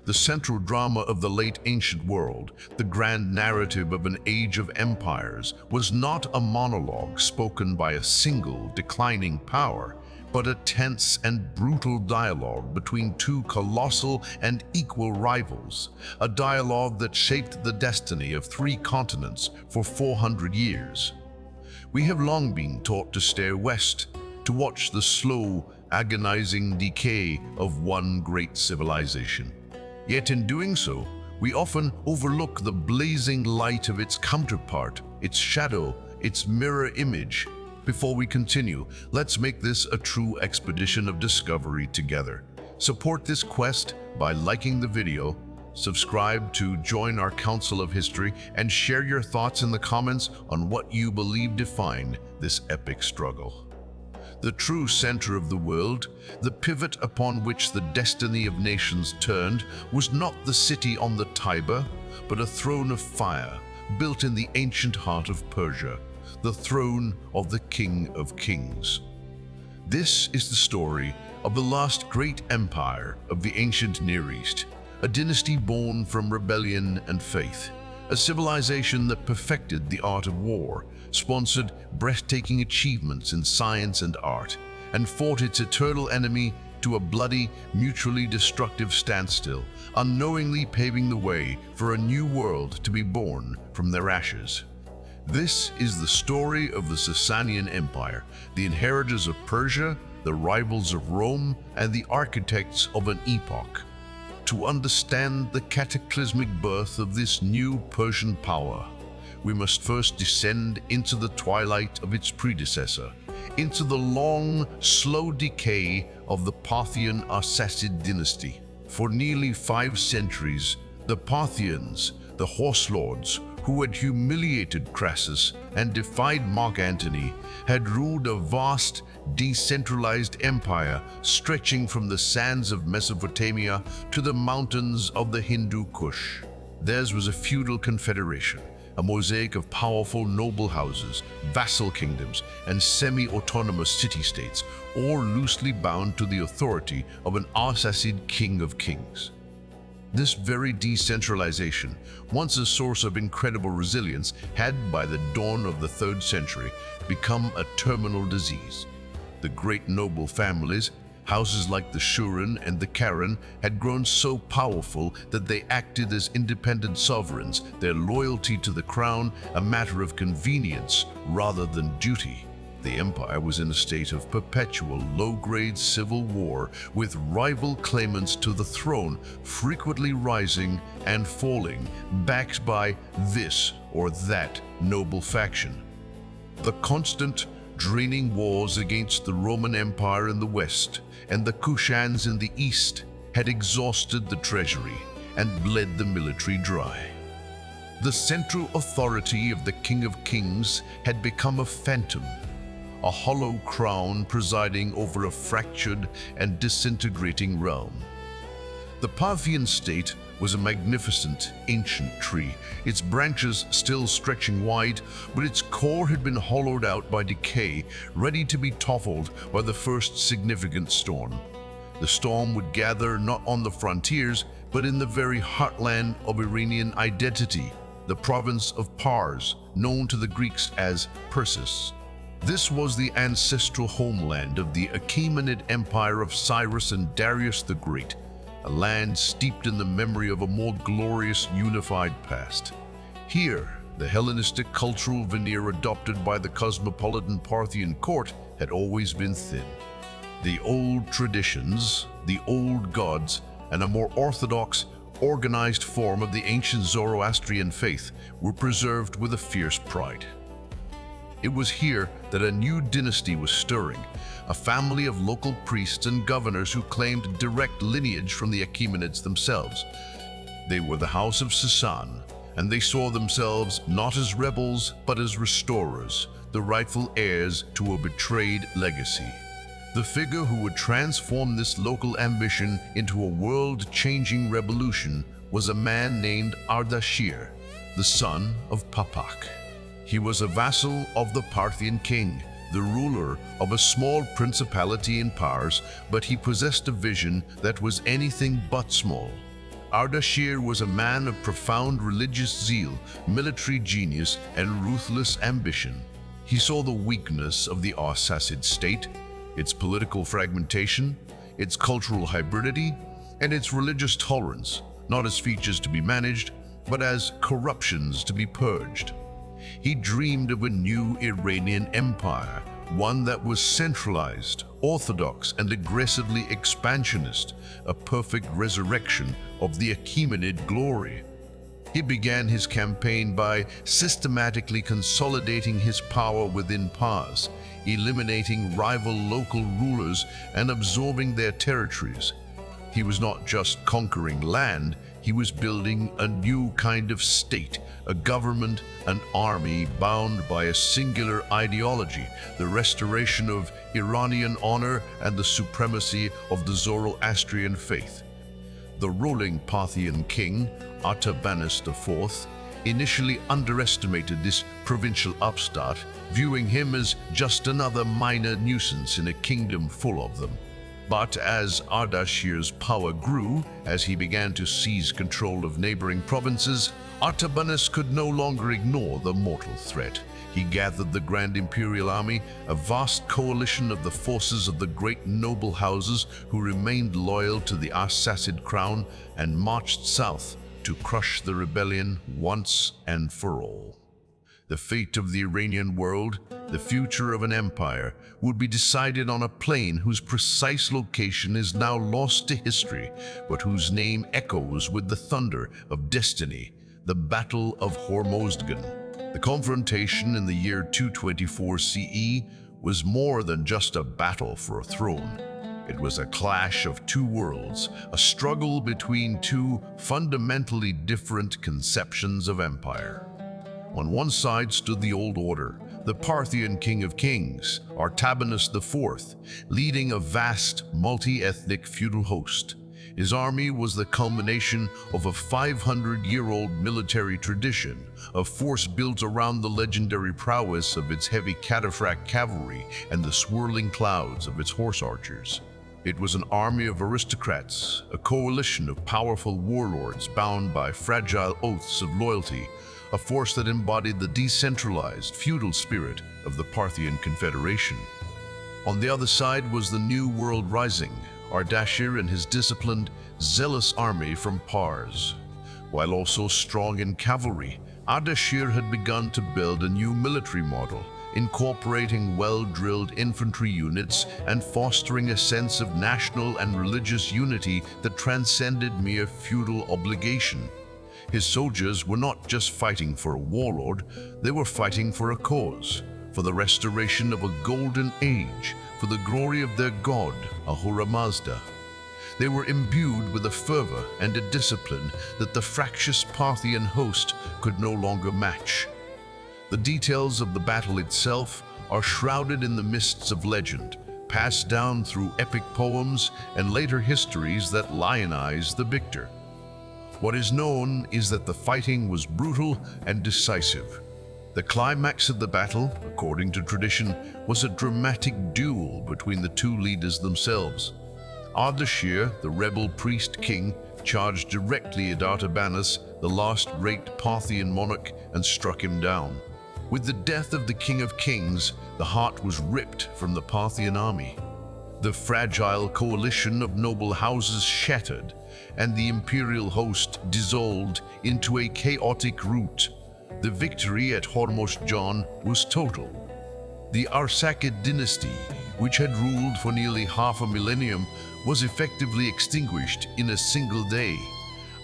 The central drama of the late ancient world, the grand narrative of an age of empires, was not a monologue spoken by a single declining power, but a tense and brutal dialogue between two colossal and equal rivals, a dialogue that shaped the destiny of three continents for 400 years. We have long been taught to stare west, to watch the slow, agonizing decay of one great civilization. Yet in doing so, we often overlook the blazing light of its counterpart, its shadow, its mirror image. Before we continue, let's make this a true expedition of discovery together. Support this quest by liking the video, subscribe to join our Council of History, and share your thoughts in the comments on what you believe defined this epic struggle. The true center of the world, the pivot upon which the destiny of nations turned, was not the city on the Tiber, but a throne of fire built in the ancient heart of Persia, the throne of the King of Kings. This is the story of the last great empire of the ancient Near East, a dynasty born from rebellion and faith, a civilization that perfected the art of war, sponsored breathtaking achievements in science and art, and fought its eternal enemy to a bloody, mutually destructive standstill, unknowingly paving the way for a new world to be born from their ashes. This is the story of the Sassanian Empire, the inheritors of Persia, the rivals of Rome, and the architects of an epoch. To understand the cataclysmic birth of this new Persian power, we must first descend into the twilight of its predecessor, into the long, slow decay of the Parthian Sassanid dynasty. For nearly 5 centuries, the Parthians, the horse lords, who had humiliated Crassus and defied Mark Antony, had ruled a vast, decentralized empire stretching from the sands of Mesopotamia to the mountains of the Hindu Kush. Theirs was a feudal confederation, a mosaic of powerful noble houses, vassal kingdoms, and semi-autonomous city-states, all loosely bound to the authority of an Sassanid king of kings. This very decentralization, once a source of incredible resilience, had by the dawn of the 3rd century become a terminal disease. The great noble families, houses like the Shuran and the Karen, had grown so powerful that they acted as independent sovereigns, their loyalty to the crown a matter of convenience rather than duty. The empire was in a state of perpetual low-grade civil war, with rival claimants to the throne frequently rising and falling, backed by this or that noble faction. The constant, draining wars against the Roman Empire in the west and the Kushans in the east had exhausted the treasury and bled the military dry. The central authority of the King of Kings had become a phantom, a hollow crown presiding over a fractured and disintegrating realm. The Parthian state was a magnificent ancient tree, its branches still stretching wide, but its core had been hollowed out by decay, ready to be toppled by the first significant storm. The storm would gather not on the frontiers, but in the very heartland of Iranian identity, the province of Pars, known to the Greeks as Persis. This was the ancestral homeland of the Achaemenid Empire of Cyrus and Darius the Great, a land steeped in the memory of a more glorious, unified past. Here, the Hellenistic cultural veneer adopted by the cosmopolitan Parthian court had always been thin. The old traditions, the old gods, and a more orthodox, organized form of the ancient Zoroastrian faith were preserved with a fierce pride. It was here that a new dynasty was stirring, a family of local priests and governors who claimed direct lineage from the Achaemenids themselves. They were the House of Sassan, and they saw themselves not as rebels, but as restorers, the rightful heirs to a betrayed legacy. The figure who would transform this local ambition into a world-changing revolution was a man named Ardashir, the son of Papak. He was a vassal of the Parthian king, the ruler of a small principality in Pars, but he possessed a vision that was anything but small. Ardashir was a man of profound religious zeal, military genius, and ruthless ambition. He saw the weakness of the Sassanid state, its political fragmentation, its cultural hybridity, and its religious tolerance, not as features to be managed, but as corruptions to be purged. He dreamed of a new Iranian empire, one that was centralized, orthodox, and aggressively expansionist, a perfect resurrection of the Achaemenid glory. He began his campaign by systematically consolidating his power within Pars, eliminating rival local rulers and absorbing their territories. He was not just conquering land, he was building a new kind of state, a government, an army bound by a singular ideology, the restoration of Iranian honor and the supremacy of the Zoroastrian faith. The ruling Parthian king, Artabanus IV, initially underestimated this provincial upstart, viewing him as just another minor nuisance in a kingdom full of them. But as Ardashir's power grew, as he began to seize control of neighboring provinces, Artabanus could no longer ignore the mortal threat. He gathered the Grand Imperial Army, a vast coalition of the forces of the great noble houses who remained loyal to the Sassanid crown, and marched south to crush the rebellion once and for all. The fate of the Iranian world, the future of an empire, would be decided on a plain whose precise location is now lost to history, but whose name echoes with the thunder of destiny, the Battle of Hormozgan. The confrontation in the year 224 CE was more than just a battle for a throne. It was a clash of two worlds, a struggle between two fundamentally different conceptions of empire. On one side stood the old order, the Parthian king of kings, Artabanus IV, leading a vast, multi-ethnic feudal host. His army was the culmination of a 500-year-old military tradition, a force built around the legendary prowess of its heavy cataphract cavalry and the swirling clouds of its horse archers. It was an army of aristocrats, a coalition of powerful warlords bound by fragile oaths of loyalty, a force that embodied the decentralized, feudal spirit of the Parthian Confederation. On the other side was the new world rising, Ardashir and his disciplined, zealous army from Pars. While also strong in cavalry, Ardashir had begun to build a new military model, incorporating well-drilled infantry units and fostering a sense of national and religious unity that transcended mere feudal obligation. His soldiers were not just fighting for a warlord, they were fighting for a cause, for the restoration of a golden age, for the glory of their god, Ahura Mazda. They were imbued with a fervor and a discipline that the fractious Parthian host could no longer match. The details of the battle itself are shrouded in the mists of legend, passed down through epic poems and later histories that lionize the victor. What is known is that the fighting was brutal and decisive. The climax of the battle, according to tradition, was a dramatic duel between the two leaders themselves. Ardashir, the rebel priest king, charged directly at Artabanus, the last great Parthian monarch, and struck him down. With the death of the King of Kings, the heart was ripped from the Parthian army. The fragile coalition of noble houses shattered, and the imperial host dissolved into a chaotic rout. The victory at Hormozgan was total. The Sassanian dynasty, which had ruled for nearly half a millennium, was effectively extinguished in a single day.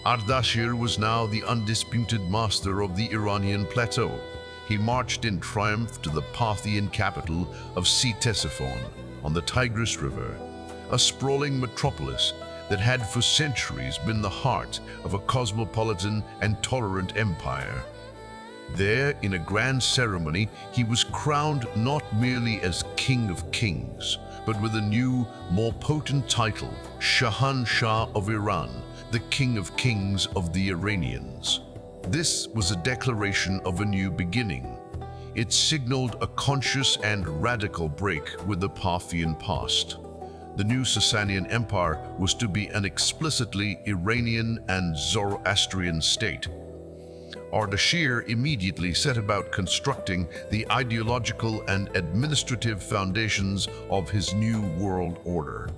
Ardashir was now the undisputed master of the Iranian plateau. He marched in triumph to the Parthian capital of Ctesiphon on the Tigris River, a sprawling metropolis that had for centuries been the heart of a cosmopolitan and tolerant empire. There, in a grand ceremony, he was crowned not merely as King of Kings, but with a new, more potent title, Shahanshah of Iran, the King of Kings of the Iranians. This was a declaration of a new beginning. It signaled a conscious and radical break with the Parthian past. The new Sassanian Empire was to be an explicitly Iranian and Zoroastrian state. Ardashir immediately set about constructing the ideological and administrative foundations of his new world order.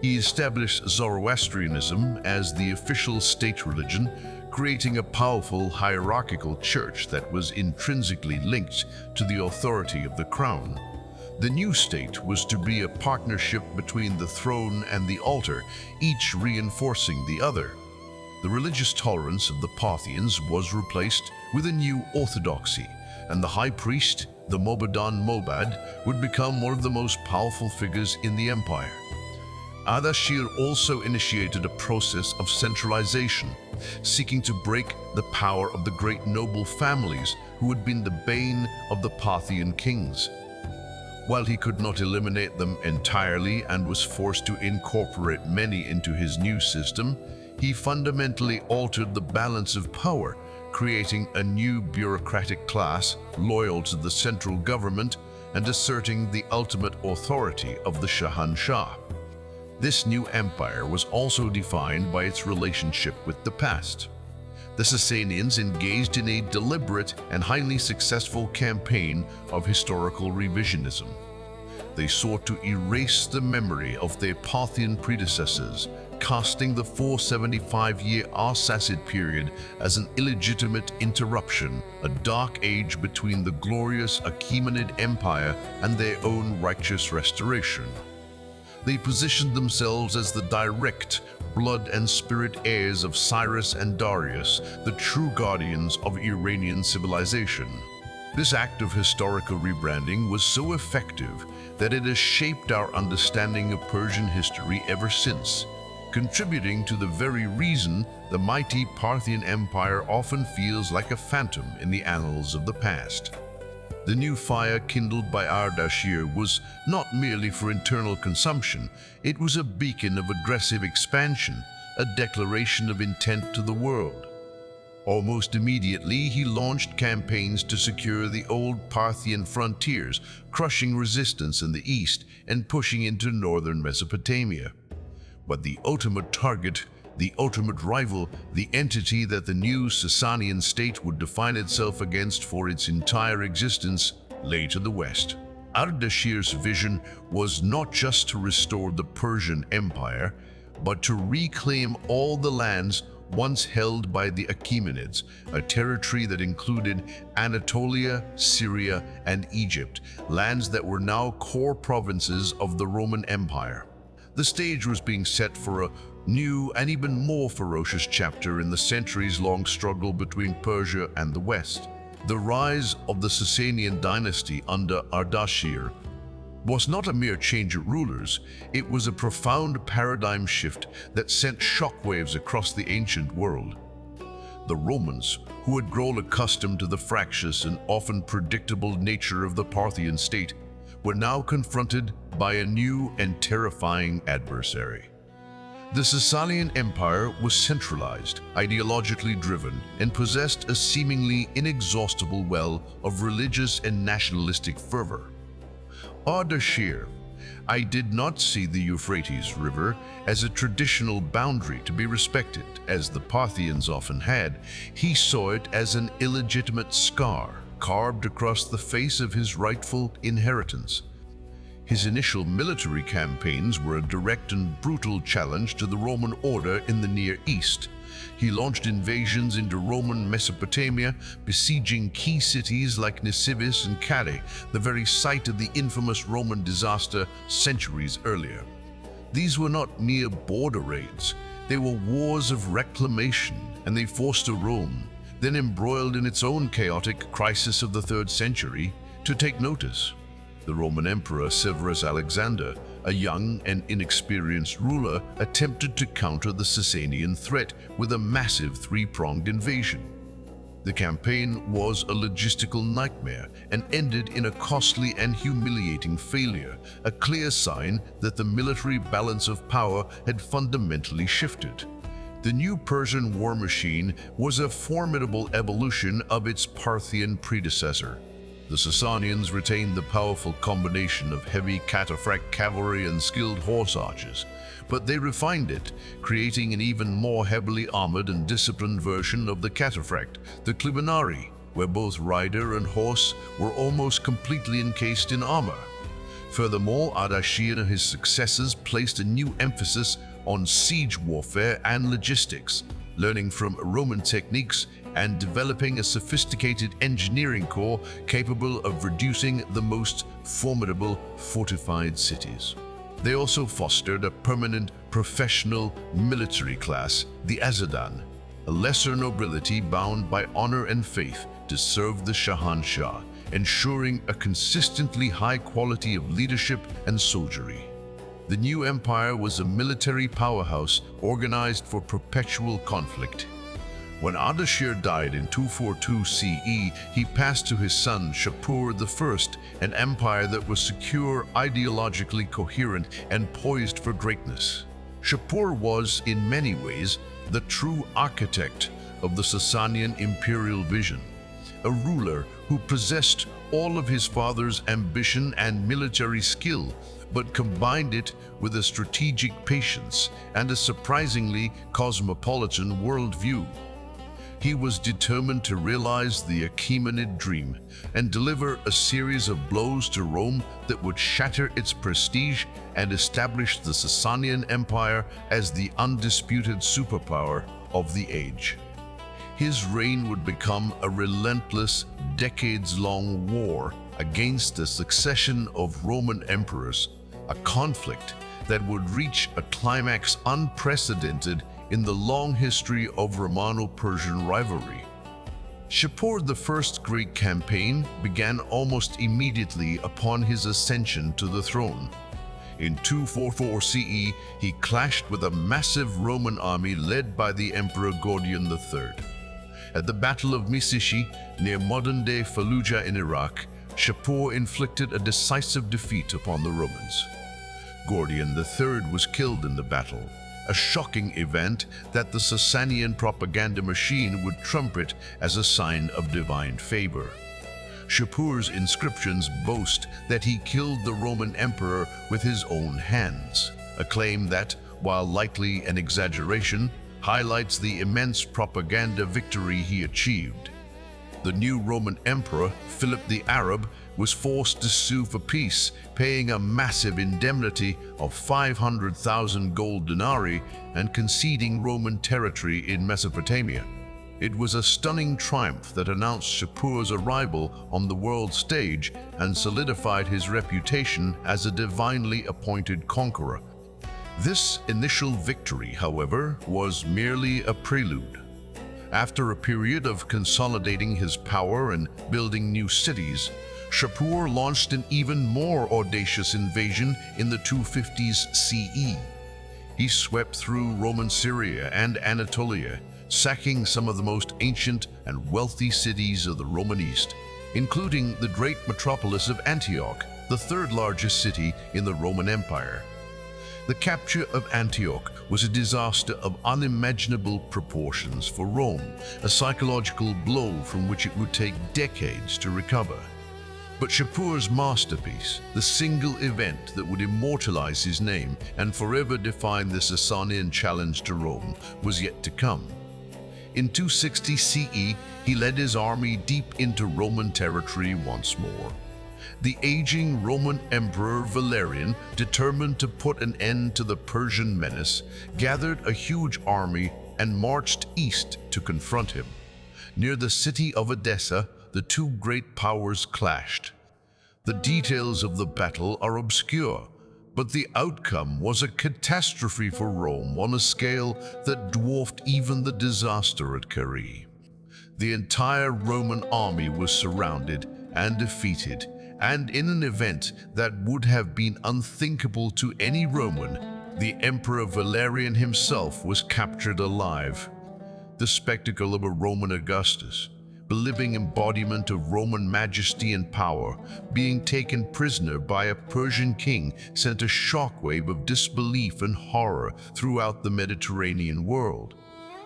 He established Zoroastrianism as the official state religion, creating a powerful hierarchical church that was intrinsically linked to the authority of the crown. The new state was to be a partnership between the throne and the altar, each reinforcing the other. The religious tolerance of the Parthians was replaced with a new orthodoxy, and the high priest, the Mobadan Mobad, would become one of the most powerful figures in the empire. Ardashir also initiated a process of centralization, seeking to break the power of the great noble families who had been the bane of the Parthian kings. While he could not eliminate them entirely and was forced to incorporate many into his new system, he fundamentally altered the balance of power, creating a new bureaucratic class loyal to the central government and asserting the ultimate authority of the Shahanshah. This new empire was also defined by its relationship with the past. The Sassanians engaged in a deliberate and highly successful campaign of historical revisionism. They sought to erase the memory of their Parthian predecessors, casting the 475-year Arsacid period as an illegitimate interruption, a dark age between the glorious Achaemenid Empire and their own righteous restoration. They positioned themselves as the direct blood and spirit heirs of Cyrus and Darius, the true guardians of Iranian civilization. This act of historical rebranding was so effective that it has shaped our understanding of Persian history ever since, contributing to the very reason the mighty Parthian Empire often feels like a phantom in the annals of the past. The new fire kindled by Ardashir was not merely for internal consumption, it was a beacon of aggressive expansion, a declaration of intent to the world. Almost immediately, he launched campaigns to secure the old Parthian frontiers, crushing resistance in the east and pushing into northern Mesopotamia. But the ultimate target, the ultimate rival, the entity that the new Sassanian state would define itself against for its entire existence, lay to the west. Ardashir's vision was not just to restore the Persian Empire, but to reclaim all the lands once held by the Achaemenids, a territory that included Anatolia, Syria, and Egypt, lands that were now core provinces of the Roman Empire. The stage was being set for a new and even more ferocious chapter in the centuries-long struggle between Persia and the West. The rise of the Sassanian dynasty under Ardashir was not a mere change of rulers, it was a profound paradigm shift that sent shockwaves across the ancient world. The Romans, who had grown accustomed to the fractious and often predictable nature of the Parthian state, were now confronted by a new and terrifying adversary. The Sassanian Empire was centralized, ideologically driven, and possessed a seemingly inexhaustible well of religious and nationalistic fervor. Ardashir, I did not see the Euphrates River as a traditional boundary to be respected, as the Parthians often had. He saw it as an illegitimate scar carved across the face of his rightful inheritance. His initial military campaigns were a direct and brutal challenge to the Roman order in the Near East. He launched invasions into Roman Mesopotamia, besieging key cities like Nisibis and Carrhae, the very site of the infamous Roman disaster centuries earlier. These were not mere border raids. They were wars of reclamation, and they forced a Rome, then embroiled in its own chaotic crisis of the 3rd century, to take notice. The Roman Emperor Severus Alexander, a young and inexperienced ruler, attempted to counter the Sassanian threat with a massive 3-pronged invasion. The campaign was a logistical nightmare and ended in a costly and humiliating failure, a clear sign that the military balance of power had fundamentally shifted. The new Persian war machine was a formidable evolution of its Parthian predecessor. The Sassanians retained the powerful combination of heavy cataphract cavalry and skilled horse archers, but they refined it, creating an even more heavily armored and disciplined version of the cataphract, the clibinari, where both rider and horse were almost completely encased in armor. Furthermore, Ardashir and his successors placed a new emphasis on siege warfare and logistics, learning from Roman techniques and developing a sophisticated engineering corps capable of reducing the most formidable fortified cities. They also fostered a permanent professional military class, the Azadan, a lesser nobility bound by honor and faith to serve the Shahanshah, ensuring a consistently high quality of leadership and soldiery. The new empire was a military powerhouse organized for perpetual conflict. When Ardashir died in 242 CE, he passed to his son Shapur I, an empire that was secure, ideologically coherent, and poised for greatness. Shapur was, in many ways, the true architect of the Sassanian imperial vision, a ruler who possessed all of his father's ambition and military skill, but combined it with a strategic patience and a surprisingly cosmopolitan worldview. He was determined to realize the Achaemenid dream and deliver a series of blows to Rome that would shatter its prestige and establish the Sassanian Empire as the undisputed superpower of the age. His reign would become a relentless, decades-long war against a succession of Roman emperors, a conflict that would reach a climax unprecedented in the long history of Romano-Persian rivalry. Shapur I's great campaign began almost immediately upon his ascension to the throne. In 244 CE, he clashed with a massive Roman army led by the Emperor Gordian III. At the Battle of Misishi, near modern-day Fallujah in Iraq, Shapur inflicted a decisive defeat upon the Romans. Gordian III was killed in the battle, a shocking event that the Sassanian propaganda machine would trumpet as a sign of divine favor. Shapur's inscriptions boast that he killed the Roman emperor with his own hands, a claim that, while likely an exaggeration, highlights the immense propaganda victory he achieved. The new Roman emperor, Philip the Arab, was forced to sue for peace, paying a massive indemnity of 500,000 gold denarii and conceding Roman territory in Mesopotamia. It was a stunning triumph that announced Shapur's arrival on the world stage and solidified his reputation as a divinely appointed conqueror. This initial victory, however, was merely a prelude. After a period of consolidating his power and building new cities, Shapur launched an even more audacious invasion in the 250s CE. He swept through Roman Syria and Anatolia, sacking some of the most ancient and wealthy cities of the Roman East, including the great metropolis of Antioch, the third largest city in the Roman Empire. The capture of Antioch was a disaster of unimaginable proportions for Rome, a psychological blow from which it would take decades to recover. But Shapur's masterpiece, the single event that would immortalize his name and forever define the Sassanian challenge to Rome, was yet to come. In 260 CE, he led his army deep into Roman territory once more. The aging Roman Emperor Valerian, determined to put an end to the Persian menace, gathered a huge army and marched east to confront him. Near the city of Edessa, the two great powers clashed. The details of the battle are obscure, but the outcome was a catastrophe for Rome on a scale that dwarfed even the disaster at Carrhae. The entire Roman army was surrounded and defeated, and in an event that would have been unthinkable to any Roman, the Emperor Valerian himself was captured alive. The spectacle of a Roman Augustus, the living embodiment of Roman majesty and power, being taken prisoner by a Persian king, sent a shockwave of disbelief and horror throughout the Mediterranean world.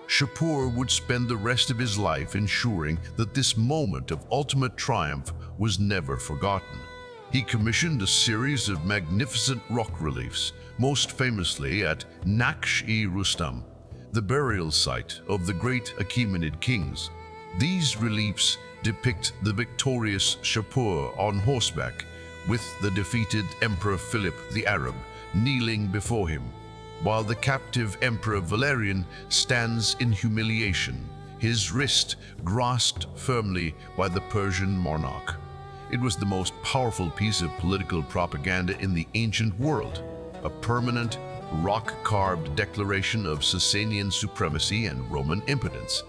Shapur would spend the rest of his life ensuring that this moment of ultimate triumph was never forgotten. He commissioned a series of magnificent rock reliefs, most famously at Naksh-i-Rustam, the burial site of the great Achaemenid kings. These reliefs depict the victorious Shapur on horseback, with the defeated Emperor Philip the Arab kneeling before him, while the captive Emperor Valerian stands in humiliation, his wrist grasped firmly by the Persian monarch. It was the most powerful piece of political propaganda in the ancient world, a permanent, rock-carved declaration of Sassanian supremacy and Roman impotence.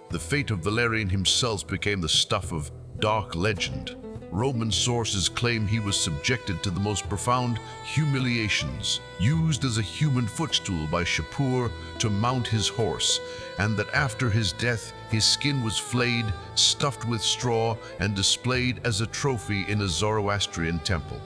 The fate of Valerian himself became the stuff of dark legend. Roman sources claim he was subjected to the most profound humiliations, used as a human footstool by Shapur to mount his horse, and that after his death his skin was flayed, stuffed with straw, and displayed as a trophy in a Zoroastrian temple.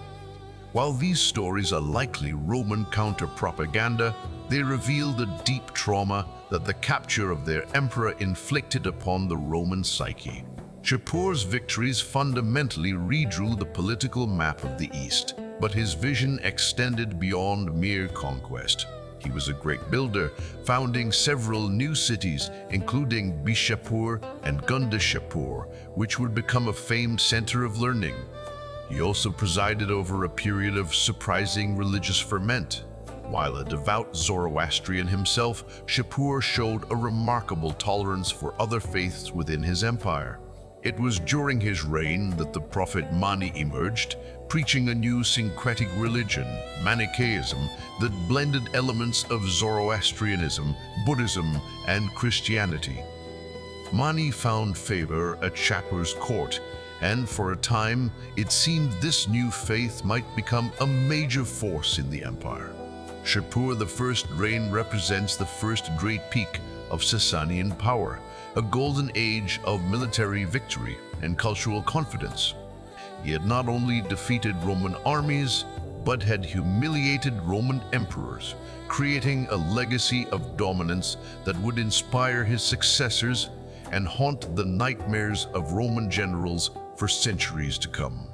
While these stories are likely Roman counter-propaganda, they reveal the deep trauma that the capture of their emperor inflicted upon the Roman psyche. Shapur's victories fundamentally redrew the political map of the East, but his vision extended beyond mere conquest. He was a great builder, founding several new cities, including Bishapur and Gundashapur, which would become a famed center of learning. He also presided over a period of surprising religious ferment. While a devout Zoroastrian himself, Shapur showed a remarkable tolerance for other faiths within his empire. It was during his reign that the prophet Mani emerged, preaching a new syncretic religion, Manichaeism, that blended elements of Zoroastrianism, Buddhism, and Christianity. Mani found favor at Shapur's court, and for a time it seemed this new faith might become a major force in the empire. Shapur I's reign represents the first great peak of Sassanian power, a golden age of military victory and cultural confidence. He had not only defeated Roman armies, but had humiliated Roman emperors, creating a legacy of dominance that would inspire his successors and haunt the nightmares of Roman generals for centuries to come.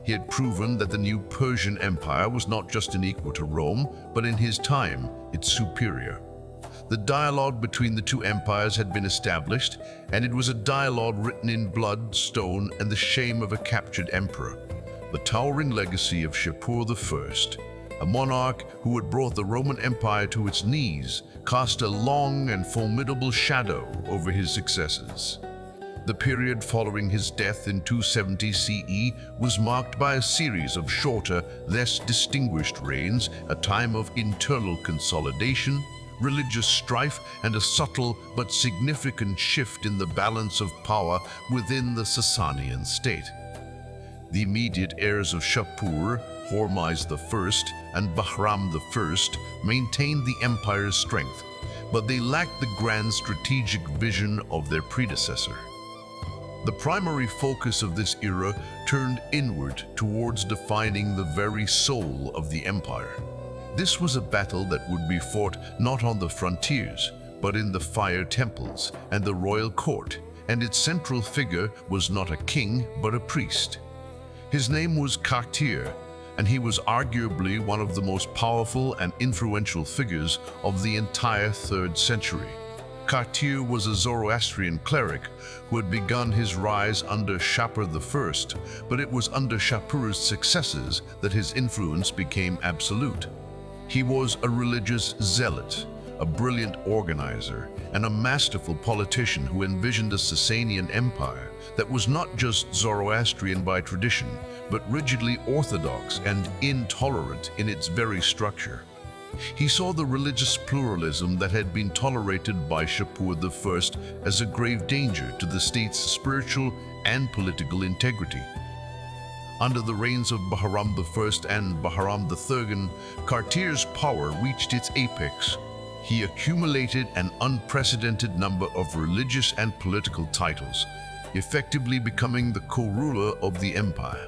He had proven that the new Persian Empire was not just an equal to Rome, but in his time, its superior. The dialogue between the two empires had been established, and it was a dialogue written in blood, stone, and the shame of a captured emperor. The towering legacy of Shapur I, a monarch who had brought the Roman Empire to its knees, cast a long and formidable shadow over his successors. The period following his death in 270 CE was marked by a series of shorter, less distinguished reigns, a time of internal consolidation, religious strife, and a subtle but significant shift in the balance of power within the Sassanian state. The immediate heirs of Shapur, Hormizd I and Bahram I, maintained the empire's strength, but they lacked the grand strategic vision of their predecessor. The primary focus of this era turned inward towards defining the very soul of the empire. This was a battle that would be fought not on the frontiers, but in the fire temples and the royal court, and its central figure was not a king, but a priest. His name was Kartir, and he was arguably one of the most powerful and influential figures of the entire 3rd century. Kartir was a Zoroastrian cleric who had begun his rise under Shapur I, but it was under Shapur's successors that his influence became absolute. He was a religious zealot, a brilliant organizer, and a masterful politician who envisioned a Sassanian empire that was not just Zoroastrian by tradition, but rigidly orthodox and intolerant in its very structure. He saw the religious pluralism that had been tolerated by Shapur I as a grave danger to the state's spiritual and political integrity. Under the reigns of Bahram I and Bahram II, Kartir's power reached its apex. He accumulated an unprecedented number of religious and political titles, effectively becoming the co-ruler of the empire.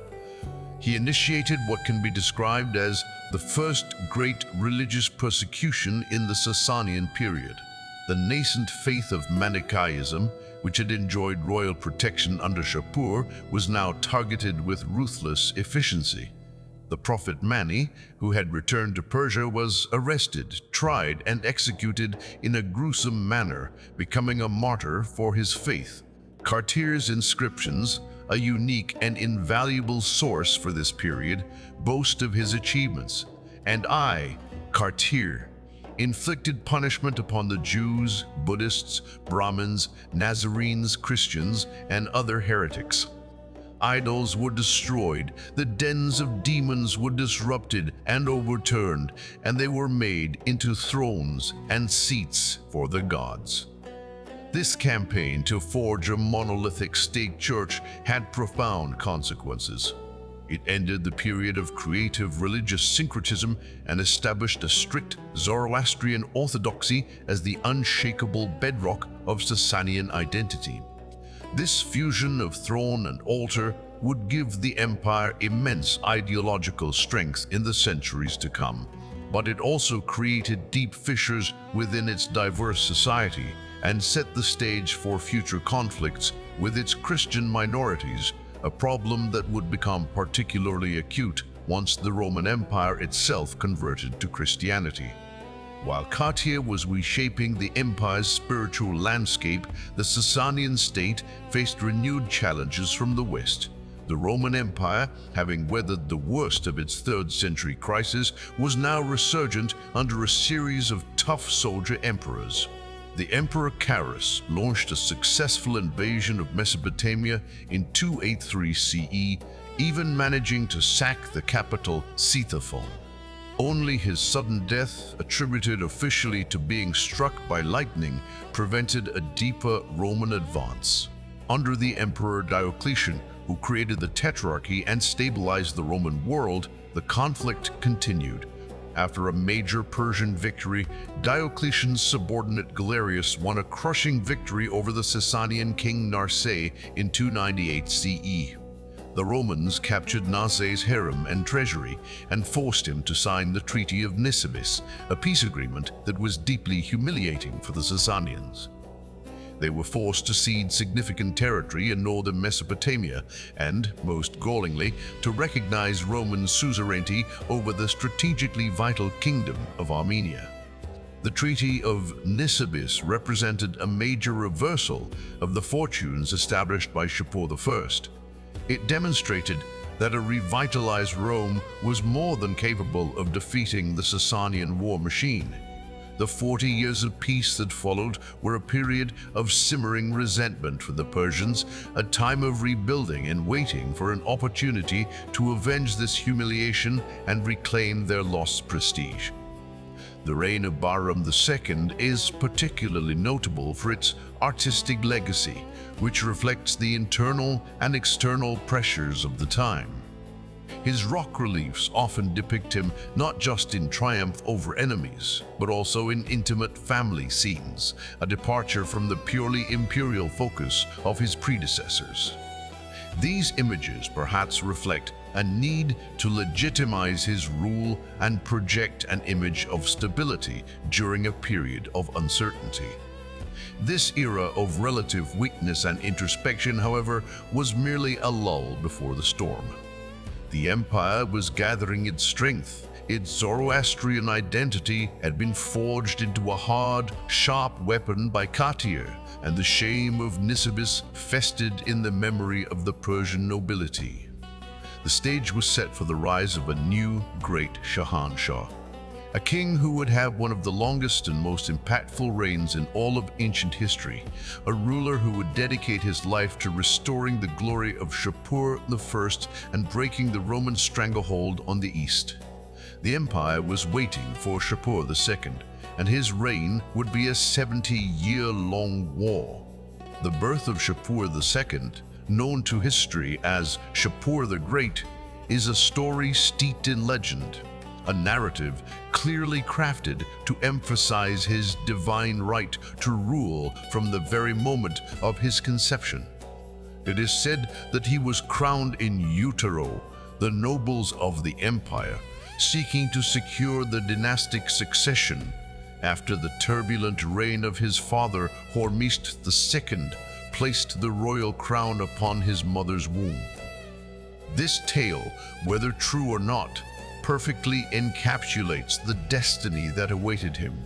He initiated what can be described as the first great religious persecution in the Sassanian period. The nascent faith of Manichaeism, which had enjoyed royal protection under Shapur, was now targeted with ruthless efficiency. The prophet Mani, who had returned to Persia, was arrested, tried, and executed in a gruesome manner, becoming a martyr for his faith. Kartir's inscriptions, a unique and invaluable source for this period, boast of his achievements. And I, Kartir, inflicted punishment upon the Jews, Buddhists, Brahmins, Nazarenes, Christians, and other heretics. Idols were destroyed, the dens of demons were disrupted and overturned, and they were made into thrones and seats for the gods. This campaign to forge a monolithic state church had profound consequences. It ended the period of creative religious syncretism and established a strict Zoroastrian orthodoxy as the unshakable bedrock of Sassanian identity. This fusion of throne and altar would give the empire immense ideological strength in the centuries to come, but it also created deep fissures within its diverse society and set the stage for future conflicts with its Christian minorities, a problem that would become particularly acute once the Roman Empire itself converted to Christianity. While Kartir was reshaping the empire's spiritual landscape, the Sassanian state faced renewed challenges from the West. The Roman Empire, having weathered the worst of its 3rd century crisis, was now resurgent under a series of tough soldier emperors. The Emperor Carus launched a successful invasion of Mesopotamia in 283 CE, even managing to sack the capital Ctesiphon. Only his sudden death, attributed officially to being struck by lightning, prevented a deeper Roman advance. Under the Emperor Diocletian, who created the Tetrarchy and stabilized the Roman world, the conflict continued. After a major Persian victory, Diocletian's subordinate Galerius won a crushing victory over the Sassanian king Narseh in 298 CE. The Romans captured Narseh's harem and treasury and forced him to sign the Treaty of Nisibis, a peace agreement that was deeply humiliating for the Sassanians. They were forced to cede significant territory in northern Mesopotamia and, most gallingly, to recognize Roman suzerainty over the strategically vital kingdom of Armenia. The Treaty of Nisibis represented a major reversal of the fortunes established by Shapur I. It demonstrated that a revitalized Rome was more than capable of defeating the Sassanian war machine. The 40 years of peace that followed were a period of simmering resentment for the Persians, a time of rebuilding and waiting for an opportunity to avenge this humiliation and reclaim their lost prestige. The reign of Bahram II is particularly notable for its artistic legacy, which reflects the internal and external pressures of the time. His rock reliefs often depict him not just in triumph over enemies, but also in intimate family scenes, a departure from the purely imperial focus of his predecessors. These images perhaps reflect a need to legitimize his rule and project an image of stability during a period of uncertainty. This era of relative weakness and introspection, however, was merely a lull before the storm. The empire was gathering its strength. Its Zoroastrian identity had been forged into a hard, sharp weapon by Kartir, and the shame of Nisibis festered in the memory of the Persian nobility. The stage was set for the rise of a new, great Shahanshah, a king who would have one of the longest and most impactful reigns in all of ancient history, a ruler who would dedicate his life to restoring the glory of Shapur I and breaking the Roman stranglehold on the east. The empire was waiting for Shapur II, and his reign would be a 70-year-long war. The birth of Shapur II, known to history as Shapur the Great, is a story steeped in legend, a narrative clearly crafted to emphasize his divine right to rule from the very moment of his conception. It is said that he was crowned in utero, the nobles of the empire, seeking to secure the dynastic succession, after the turbulent reign of his father Hormizd II placed the royal crown upon his mother's womb. This tale, whether true or not, perfectly encapsulates the destiny that awaited him.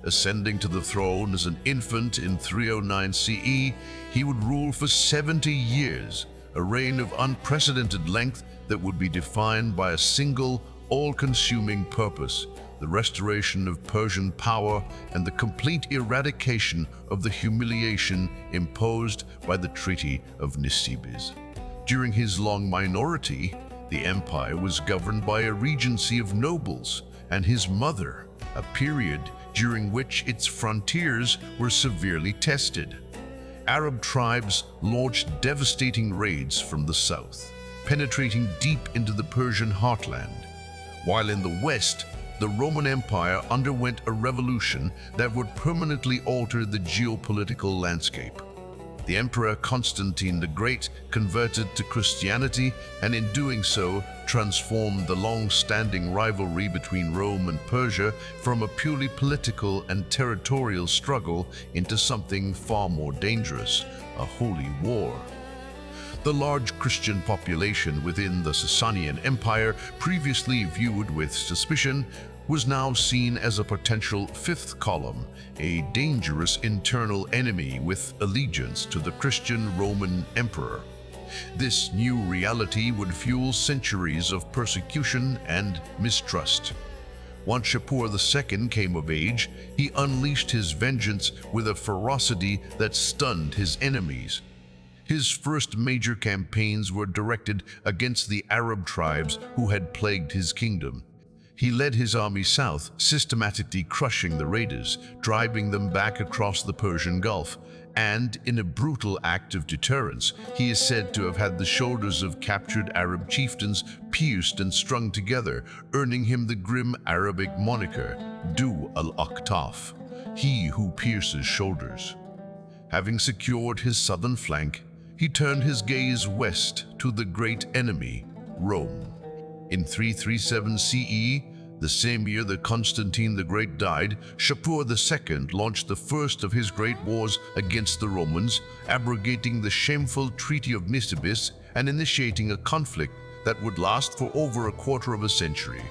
Ascending to the throne as an infant in 309 CE, he would rule for 70 years, a reign of unprecedented length that would be defined by a single, all-consuming purpose: the restoration of Persian power and the complete eradication of the humiliation imposed by the Treaty of Nisibis. During his long minority, the empire was governed by a regency of nobles and his mother, a period during which its frontiers were severely tested. Arab tribes launched devastating raids from the south, penetrating deep into the Persian heartland. While in the west, the Roman Empire underwent a revolution that would permanently alter the geopolitical landscape. The Emperor Constantine the Great converted to Christianity, and in doing so transformed the long-standing rivalry between Rome and Persia from a purely political and territorial struggle into something far more dangerous: a holy war. The large Christian population within the Sassanian Empire, previously viewed with suspicion, was now seen as a potential fifth column, a dangerous internal enemy with allegiance to the Christian Roman Emperor. This new reality would fuel centuries of persecution and mistrust. Once Shapur II came of age, he unleashed his vengeance with a ferocity that stunned his enemies. His first major campaigns were directed against the Arab tribes who had plagued his kingdom. He led his army south, systematically crushing the raiders, driving them back across the Persian Gulf, and in a brutal act of deterrence, he is said to have had the shoulders of captured Arab chieftains pierced and strung together, earning him the grim Arabic moniker, Du al-Aqtaf, he who pierces shoulders. Having secured his southern flank, he turned his gaze west to the great enemy, Rome. In 337 CE, the same year that Constantine the Great died, Shapur II launched the first of his great wars against the Romans, abrogating the shameful Treaty of Nisibis and initiating a conflict that would last for over a quarter of a century.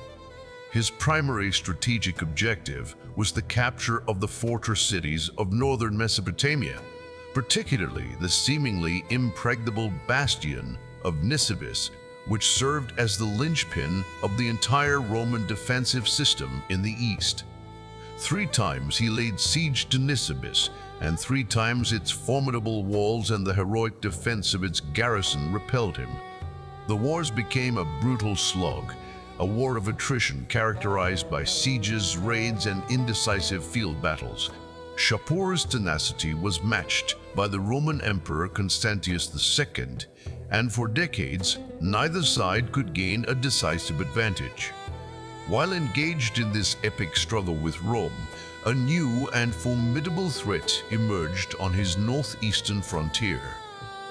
His primary strategic objective was the capture of the fortress cities of northern Mesopotamia, particularly the seemingly impregnable bastion of Nisibis, which served as the linchpin of the entire Roman defensive system in the east. 3 times he laid siege to Nisibis, and 3 times its formidable walls and the heroic defense of its garrison repelled him. The wars became a brutal slog, a war of attrition characterized by sieges, raids, and indecisive field battles. Shapur's tenacity was matched by the Roman Emperor Constantius II, and for decades, neither side could gain a decisive advantage. While engaged in this epic struggle with Rome, a new and formidable threat emerged on his northeastern frontier.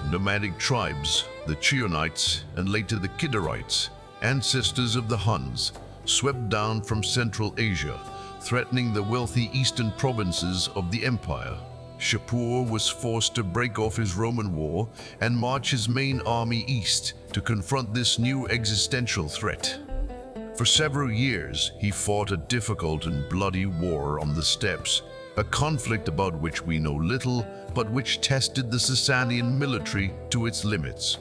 Nomadic tribes, the Chionites and later the Kidarites, ancestors of the Huns, swept down from Central Asia, threatening the wealthy eastern provinces of the empire. Shapur was forced to break off his Roman war and march his main army east to confront this new existential threat. For several years, he fought a difficult and bloody war on the steppes, a conflict about which we know little, but which tested the Sassanian military to its limits.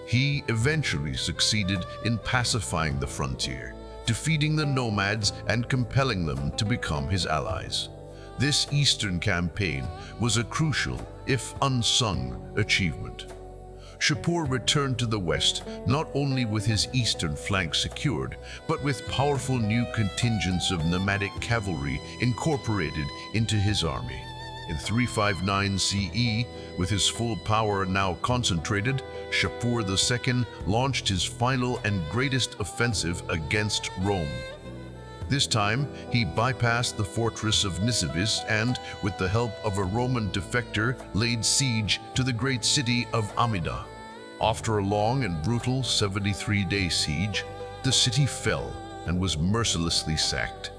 He eventually succeeded in pacifying the frontier, defeating the nomads and compelling them to become his allies. This eastern campaign was a crucial, if unsung, achievement. Shapur returned to the west not only with his eastern flank secured, but with powerful new contingents of nomadic cavalry incorporated into his army. In 359 CE, with his full power now concentrated, Shapur II launched his final and greatest offensive against Rome. This time, he bypassed the fortress of Nisibis and, with the help of a Roman defector, laid siege to the great city of Amida. After a long and brutal 73-day siege, the city fell and was mercilessly sacked.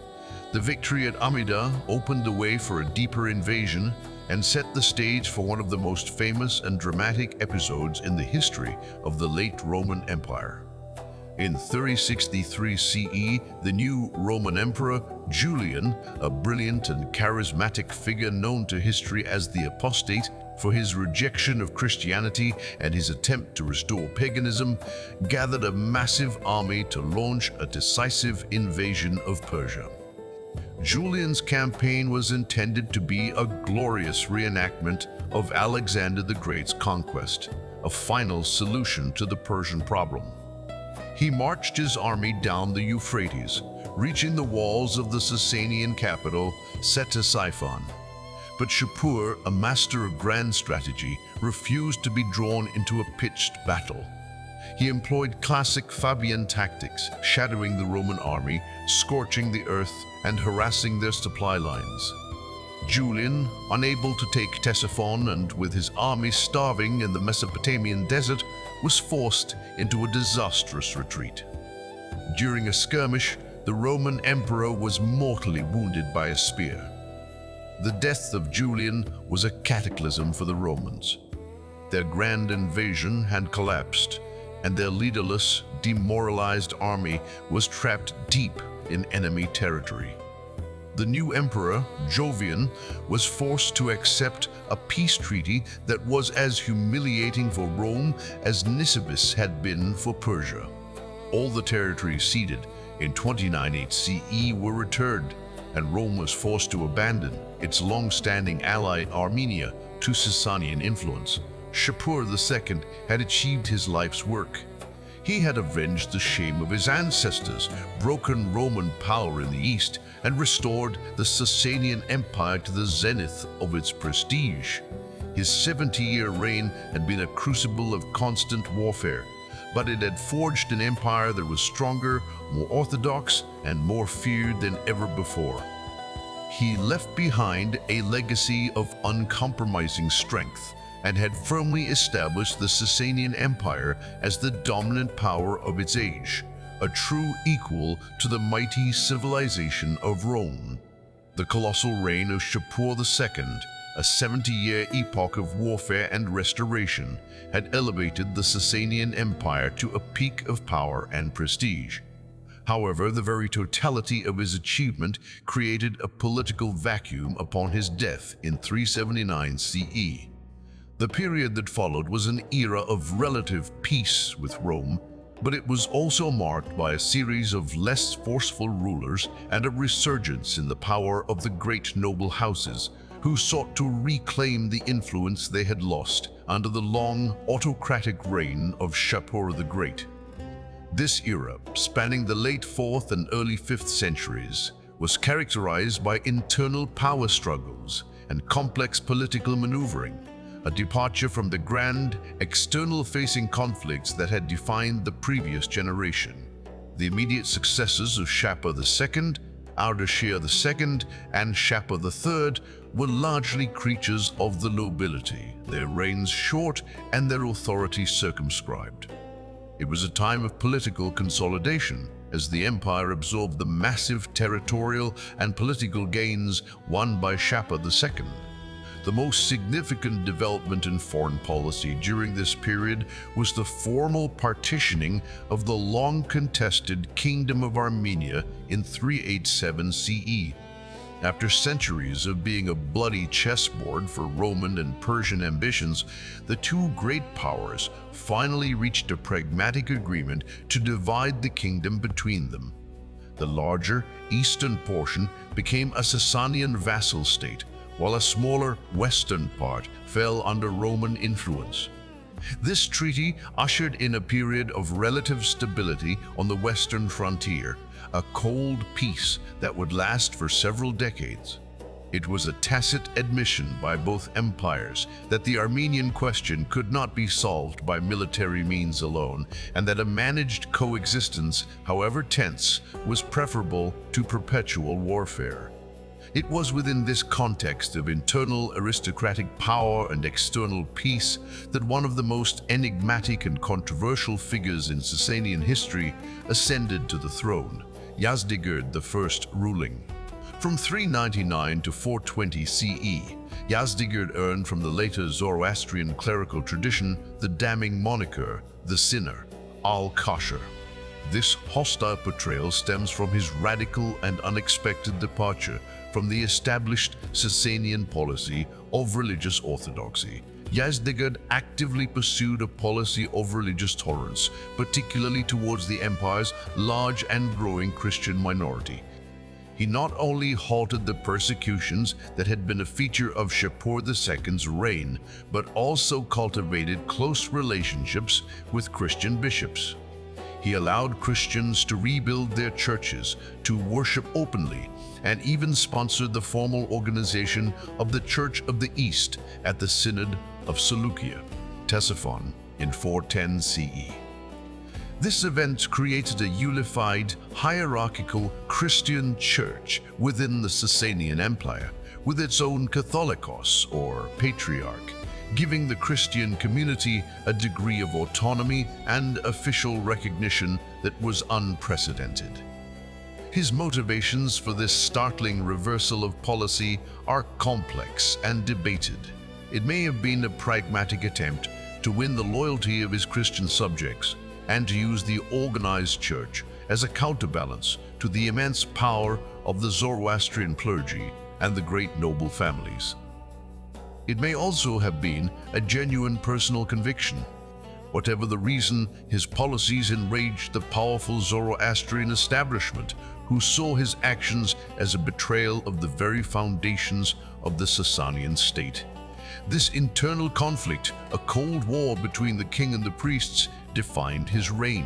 The victory at Amida opened the way for a deeper invasion and set the stage for one of the most famous and dramatic episodes in the history of the late Roman Empire. In 363 CE, the new Roman Emperor Julian, a brilliant and charismatic figure known to history as the apostate for his rejection of Christianity and his attempt to restore paganism, gathered a massive army to launch a decisive invasion of Persia. Julian's campaign was intended to be a glorious reenactment of Alexander the Great's conquest, a final solution to the Persian problem. He marched his army down the Euphrates, reaching the walls of the Sassanian capital, Ctesiphon. But Shapur, a master of grand strategy, refused to be drawn into a pitched battle. He employed classic Fabian tactics, shadowing the Roman army, scorching the earth, and harassing their supply lines. Julian, unable to take Ctesiphon and with his army starving in the Mesopotamian desert, was forced into a disastrous retreat. During a skirmish, the Roman emperor was mortally wounded by a spear. The death of Julian was a cataclysm for the Romans. Their grand invasion had collapsed, and their leaderless, demoralized army was trapped deep in enemy territory. The new emperor, Jovian, was forced to accept a peace treaty that was as humiliating for Rome as Nisibis had been for Persia. All the territories ceded in 29 CE were returned, and Rome was forced to abandon its long-standing ally Armenia to Sassanian influence. Shapur II had achieved his life's work. He had avenged the shame of his ancestors, broken Roman power in the east, and restored the Sassanian Empire to the zenith of its prestige. His 70-year reign had been a crucible of constant warfare, but it had forged an empire that was stronger, more orthodox, and more feared than ever before. He left behind a legacy of uncompromising strength, and had firmly established the Sassanian Empire as the dominant power of its age, a true equal to the mighty civilization of Rome. The colossal reign of Shapur II, a 70-year epoch of warfare and restoration, had elevated the Sassanian Empire to a peak of power and prestige. However, the very totality of his achievement created a political vacuum upon his death in 379 CE. The period that followed was an era of relative peace with Rome, but it was also marked by a series of less forceful rulers and a resurgence in the power of the great noble houses, who sought to reclaim the influence they had lost under the long autocratic reign of Shapur the Great. This era, spanning the late 4th and early 5th centuries, was characterized by internal power struggles and complex political maneuvering, a departure from the grand, external-facing conflicts that had defined the previous generation. The immediate successors of Shapur II, Ardashir II, and Shapur III were largely creatures of the nobility, their reigns short and their authority circumscribed. It was a time of political consolidation, as the empire absorbed the massive territorial and political gains won by Shapur II. The most significant development in foreign policy during this period was the formal partitioning of the long-contested Kingdom of Armenia in 387 CE. After centuries of being a bloody chessboard for Roman and Persian ambitions, the two great powers finally reached a pragmatic agreement to divide the kingdom between them. The larger eastern portion became a Sassanian vassal state, while a smaller western part fell under Roman influence. This treaty ushered in a period of relative stability on the western frontier, a cold peace that would last for several decades. It was a tacit admission by both empires that the Armenian question could not be solved by military means alone, and that a managed coexistence, however tense, was preferable to perpetual warfare. It was within this context of internal aristocratic power and external peace that one of the most enigmatic and controversial figures in Sassanian history ascended to the throne, Yazdegerd I ruling. From 399 to 420 CE, Yazdegerd earned from the later Zoroastrian clerical tradition the damning moniker, the sinner, al-Kashar. This hostile portrayal stems from his radical and unexpected departure from the established Sassanian policy of religious orthodoxy. Yazdegerd actively pursued a policy of religious tolerance, particularly towards the empire's large and growing Christian minority. He not only halted the persecutions that had been a feature of Shapur II's reign, but also cultivated close relationships with Christian bishops. He allowed Christians to rebuild their churches, to worship openly, and even sponsored the formal organization of the Church of the East at the Synod of Seleucia, Ctesiphon, in 410 CE. This event created a unified, hierarchical Christian church within the Sassanian Empire, with its own Catholicos, or patriarch, giving the Christian community a degree of autonomy and official recognition that was unprecedented. His motivations for this startling reversal of policy are complex and debated. It may have been a pragmatic attempt to win the loyalty of his Christian subjects and to use the organized church as a counterbalance to the immense power of the Zoroastrian clergy and the great noble families. It may also have been a genuine personal conviction. Whatever the reason, his policies enraged the powerful Zoroastrian establishment, who saw his actions as a betrayal of the very foundations of the Sassanian state. This internal conflict, a cold war between the king and the priests, defined his reign.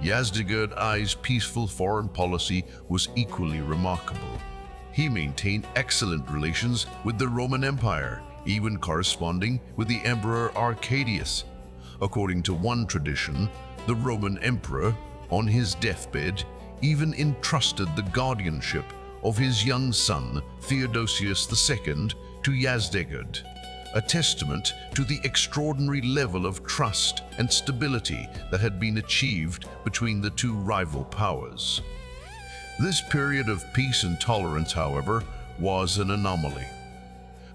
Yazdegerd I's peaceful foreign policy was equally remarkable. He maintained excellent relations with the Roman Empire, even corresponding with the Emperor Arcadius. According to one tradition, the Roman emperor, on his deathbed, even entrusted the guardianship of his young son, Theodosius II, to Yazdegerd, a testament to the extraordinary level of trust and stability that had been achieved between the two rival powers. This period of peace and tolerance, however, was an anomaly.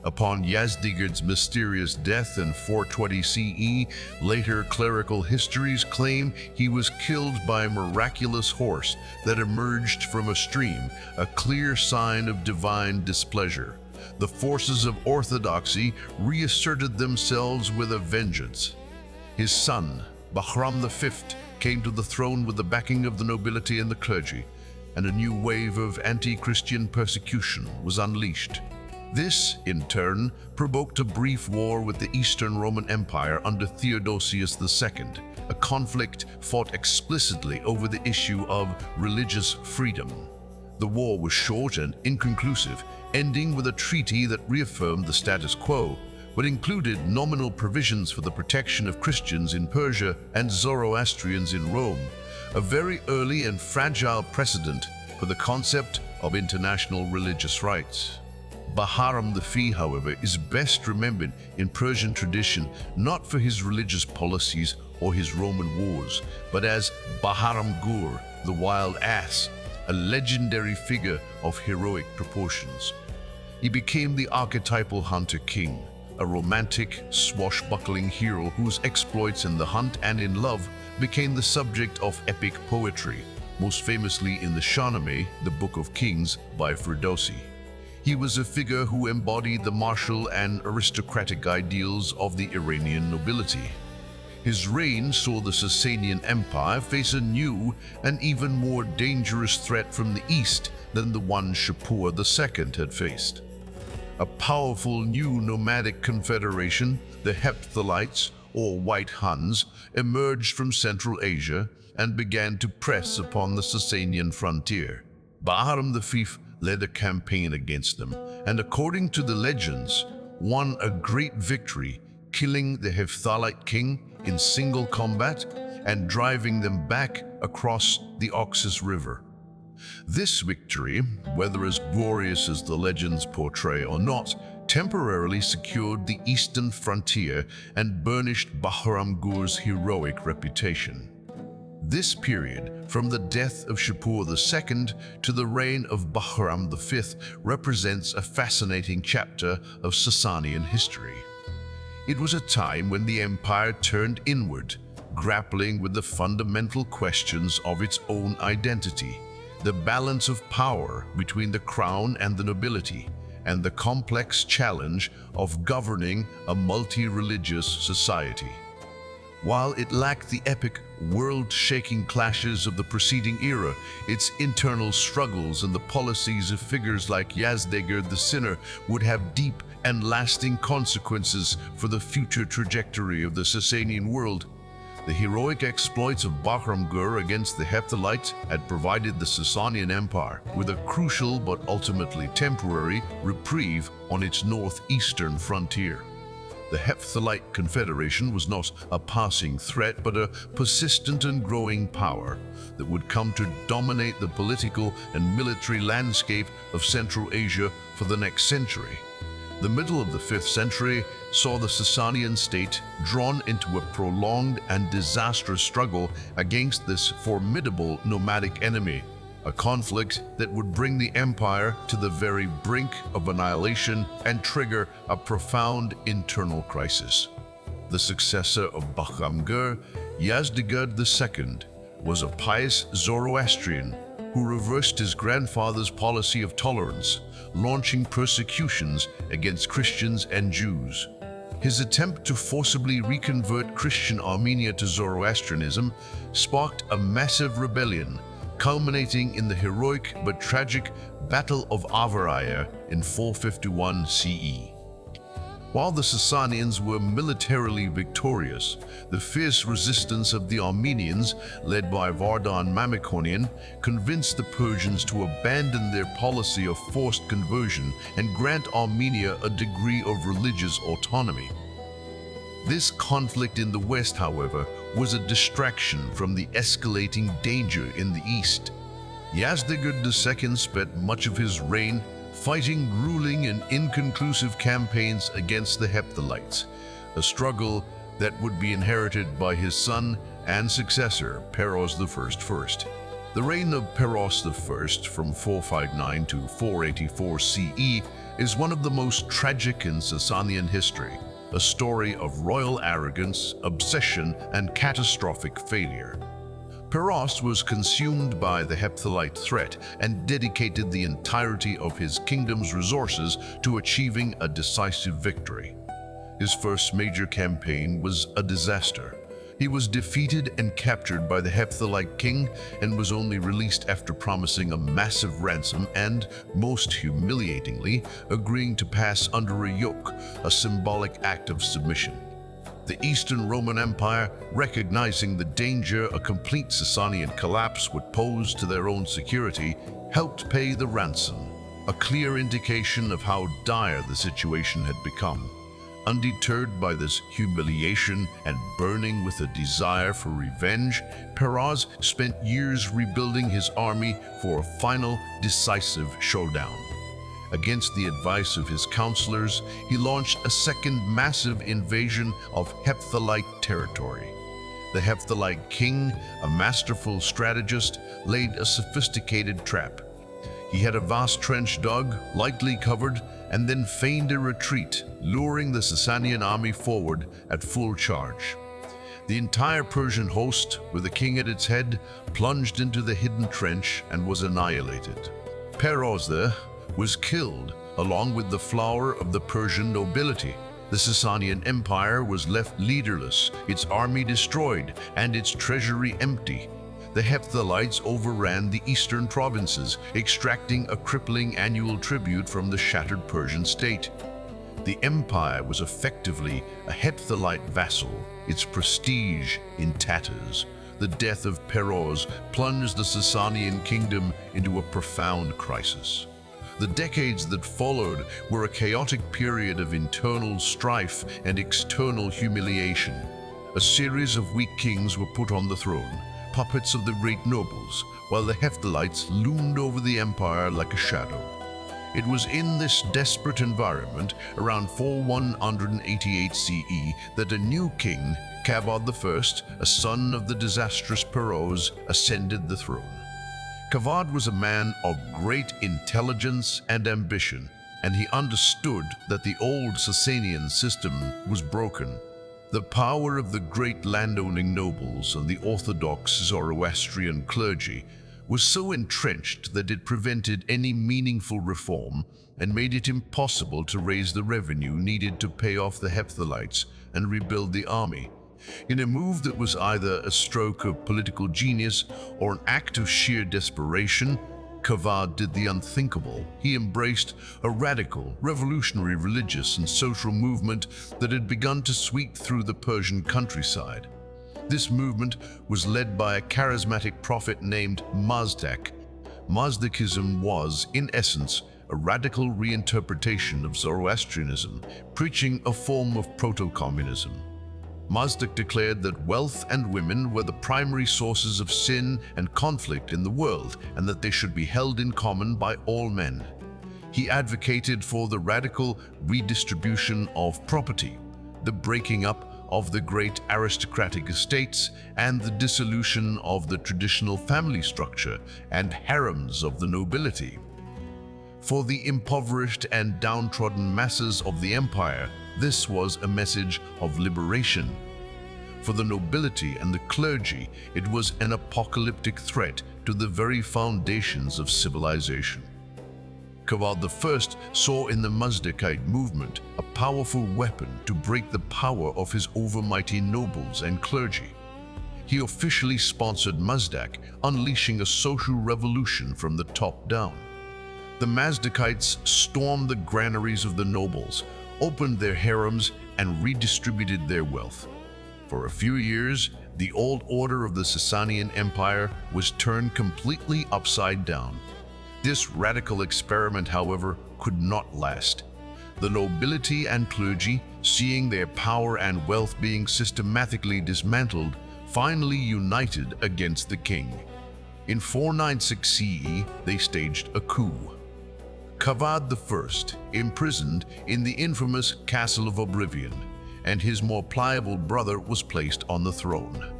Upon Yazdegerd's mysterious death in 420 CE, later clerical histories claim he was killed by a miraculous horse that emerged from a stream, a clear sign of divine displeasure. The forces of orthodoxy reasserted themselves with a vengeance. His son, Bahram V, came to the throne with the backing of the nobility and the clergy, and a new wave of anti-Christian persecution was unleashed. This, in turn, provoked a brief war with the Eastern Roman Empire under Theodosius II, a conflict fought explicitly over the issue of religious freedom. The war was short and inconclusive, ending with a treaty that reaffirmed the status quo, but included nominal provisions for the protection of Christians in Persia and Zoroastrians in Rome, a very early and fragile precedent for the concept of international religious rights. Bahram V, however, is best remembered in Persian tradition not for his religious policies or his Roman wars, but as Bahram Gur, the wild ass, a legendary figure of heroic proportions. He became the archetypal hunter-king, a romantic, swashbuckling hero whose exploits in the hunt and in love became the subject of epic poetry, most famously in the Shahnameh, the Book of Kings, by Ferdowsi. He was a figure who embodied the martial and aristocratic ideals of the Iranian nobility. His reign saw the Sassanian Empire face a new and even more dangerous threat from the east than the one Shapur II had faced. A powerful new nomadic confederation, the Hephthalites, or White Huns, emerged from Central Asia and began to press upon the Sassanian frontier. Bahram V led a campaign against them, and according to the legends, won a great victory, killing the Hephthalite king in single combat and driving them back across the Oxus River. This victory, whether as glorious as the legends portray or not, temporarily secured the eastern frontier and burnished Bahram Gur's heroic reputation. This period, from the death of Shapur II to the reign of Bahram V, represents a fascinating chapter of Sassanian history. It was a time when the empire turned inward, grappling with the fundamental questions of its own identity, the balance of power between the crown and the nobility, and the complex challenge of governing a multi-religious society. While it lacked the epic, world-shaking clashes of the preceding era, its internal struggles and the policies of figures like Yazdegerd the Sinner would have deep and lasting consequences for the future trajectory of the Sassanian world. The heroic exploits of Bahram Gur against the Hephthalites had provided the Sassanian Empire with a crucial but ultimately temporary reprieve on its northeastern frontier. The Hephthalite Confederation was not a passing threat, but a persistent and growing power that would come to dominate the political and military landscape of Central Asia for the next century. The middle of the 5th century saw the Sassanian state drawn into a prolonged and disastrous struggle against this formidable nomadic enemy, a conflict that would bring the empire to the very brink of annihilation and trigger a profound internal crisis. The successor of Bahram Gur, Yazdegerd II, was a pious Zoroastrian who reversed his grandfather's policy of tolerance, launching persecutions against Christians and Jews. His attempt to forcibly reconvert Christian Armenia to Zoroastrianism sparked a massive rebellion, culminating in the heroic but tragic Battle of Avaraya in 451 CE. While the Sassanians were militarily victorious, the fierce resistance of the Armenians, led by Vardan Mamikonian, convinced the Persians to abandon their policy of forced conversion and grant Armenia a degree of religious autonomy. This conflict in the west, however, was a distraction from the escalating danger in the east. Yazdegerd II spent much of his reign fighting grueling and inconclusive campaigns against the Hephthalites, a struggle that would be inherited by his son and successor, Peroz I. The reign of Peroz I from 459 to 484 CE is one of the most tragic in Sassanian history, a story of royal arrogance, obsession, and catastrophic failure. Peroz was consumed by the Hephthalite threat and dedicated the entirety of his kingdom's resources to achieving a decisive victory. His first major campaign was a disaster. He was defeated and captured by the Hephthalite king and was only released after promising a massive ransom and, most humiliatingly, agreeing to pass under a yoke, a symbolic act of submission. The Eastern Roman Empire, recognizing the danger a complete Sassanian collapse would pose to their own security, helped pay the ransom, a clear indication of how dire the situation had become. Undeterred by this humiliation and burning with a desire for revenge, Peroz spent years rebuilding his army for a final, decisive showdown. Against the advice of his counselors, he launched a second massive invasion of Hephthalite territory. The Hephthalite king, a masterful strategist, laid a sophisticated trap. He had a vast trench dug, lightly covered, and then feigned a retreat, luring the Sassanian army forward at full charge. The entire Persian host, with the king at its head, plunged into the hidden trench and was annihilated. Peroz was killed, along with the flower of the Persian nobility. The Sassanian Empire was left leaderless, its army destroyed, and its treasury empty. The Hephthalites overran the eastern provinces, extracting a crippling annual tribute from the shattered Persian state. The empire was effectively a Hephthalite vassal, its prestige in tatters. The death of Peroz plunged the Sassanian kingdom into a profound crisis. The decades that followed were a chaotic period of internal strife and external humiliation. A series of weak kings were put on the throne, puppets of the great nobles, while the Hephthalites loomed over the empire like a shadow. It was in this desperate environment, around 4188 CE, that a new king, Kavod I, a son of the disastrous Perros, ascended the throne. Kavod was a man of great intelligence and ambition, and he understood that the old Sassanian system was broken. The power of the great landowning nobles and the orthodox Zoroastrian clergy was so entrenched that it prevented any meaningful reform and made it impossible to raise the revenue needed to pay off the Hephthalites and rebuild the army. In a move that was either a stroke of political genius or an act of sheer desperation, Kavod did the unthinkable. He embraced a radical, revolutionary religious and social movement that had begun to sweep through the Persian countryside. This movement was led by a charismatic prophet named Mazdak. Mazdakism was, in essence, a radical reinterpretation of Zoroastrianism, preaching a form of proto-communism. Mazdak declared that wealth and women were the primary sources of sin and conflict in the world, and that they should be held in common by all men. He advocated for the radical redistribution of property, the breaking up of the great aristocratic estates, and the dissolution of the traditional family structure and harems of the nobility. For the impoverished and downtrodden masses of the empire, this was a message of liberation. For the nobility and the clergy, it was an apocalyptic threat to the very foundations of civilization. Kavod I saw in the Mazdakite movement a powerful weapon to break the power of his overmighty nobles and clergy. He officially sponsored Mazdak, unleashing a social revolution from the top down. The Mazdakites stormed the granaries of the nobles, opened their harems, and redistributed their wealth. For a few years, the old order of the Sassanian Empire was turned completely upside down. This radical experiment, however, could not last. The nobility and clergy, seeing their power and wealth being systematically dismantled, finally united against the king. In 496 CE, they staged a coup. Kavod I, imprisoned in the infamous Castle of Oblivion, and his more pliable brother was placed on the throne.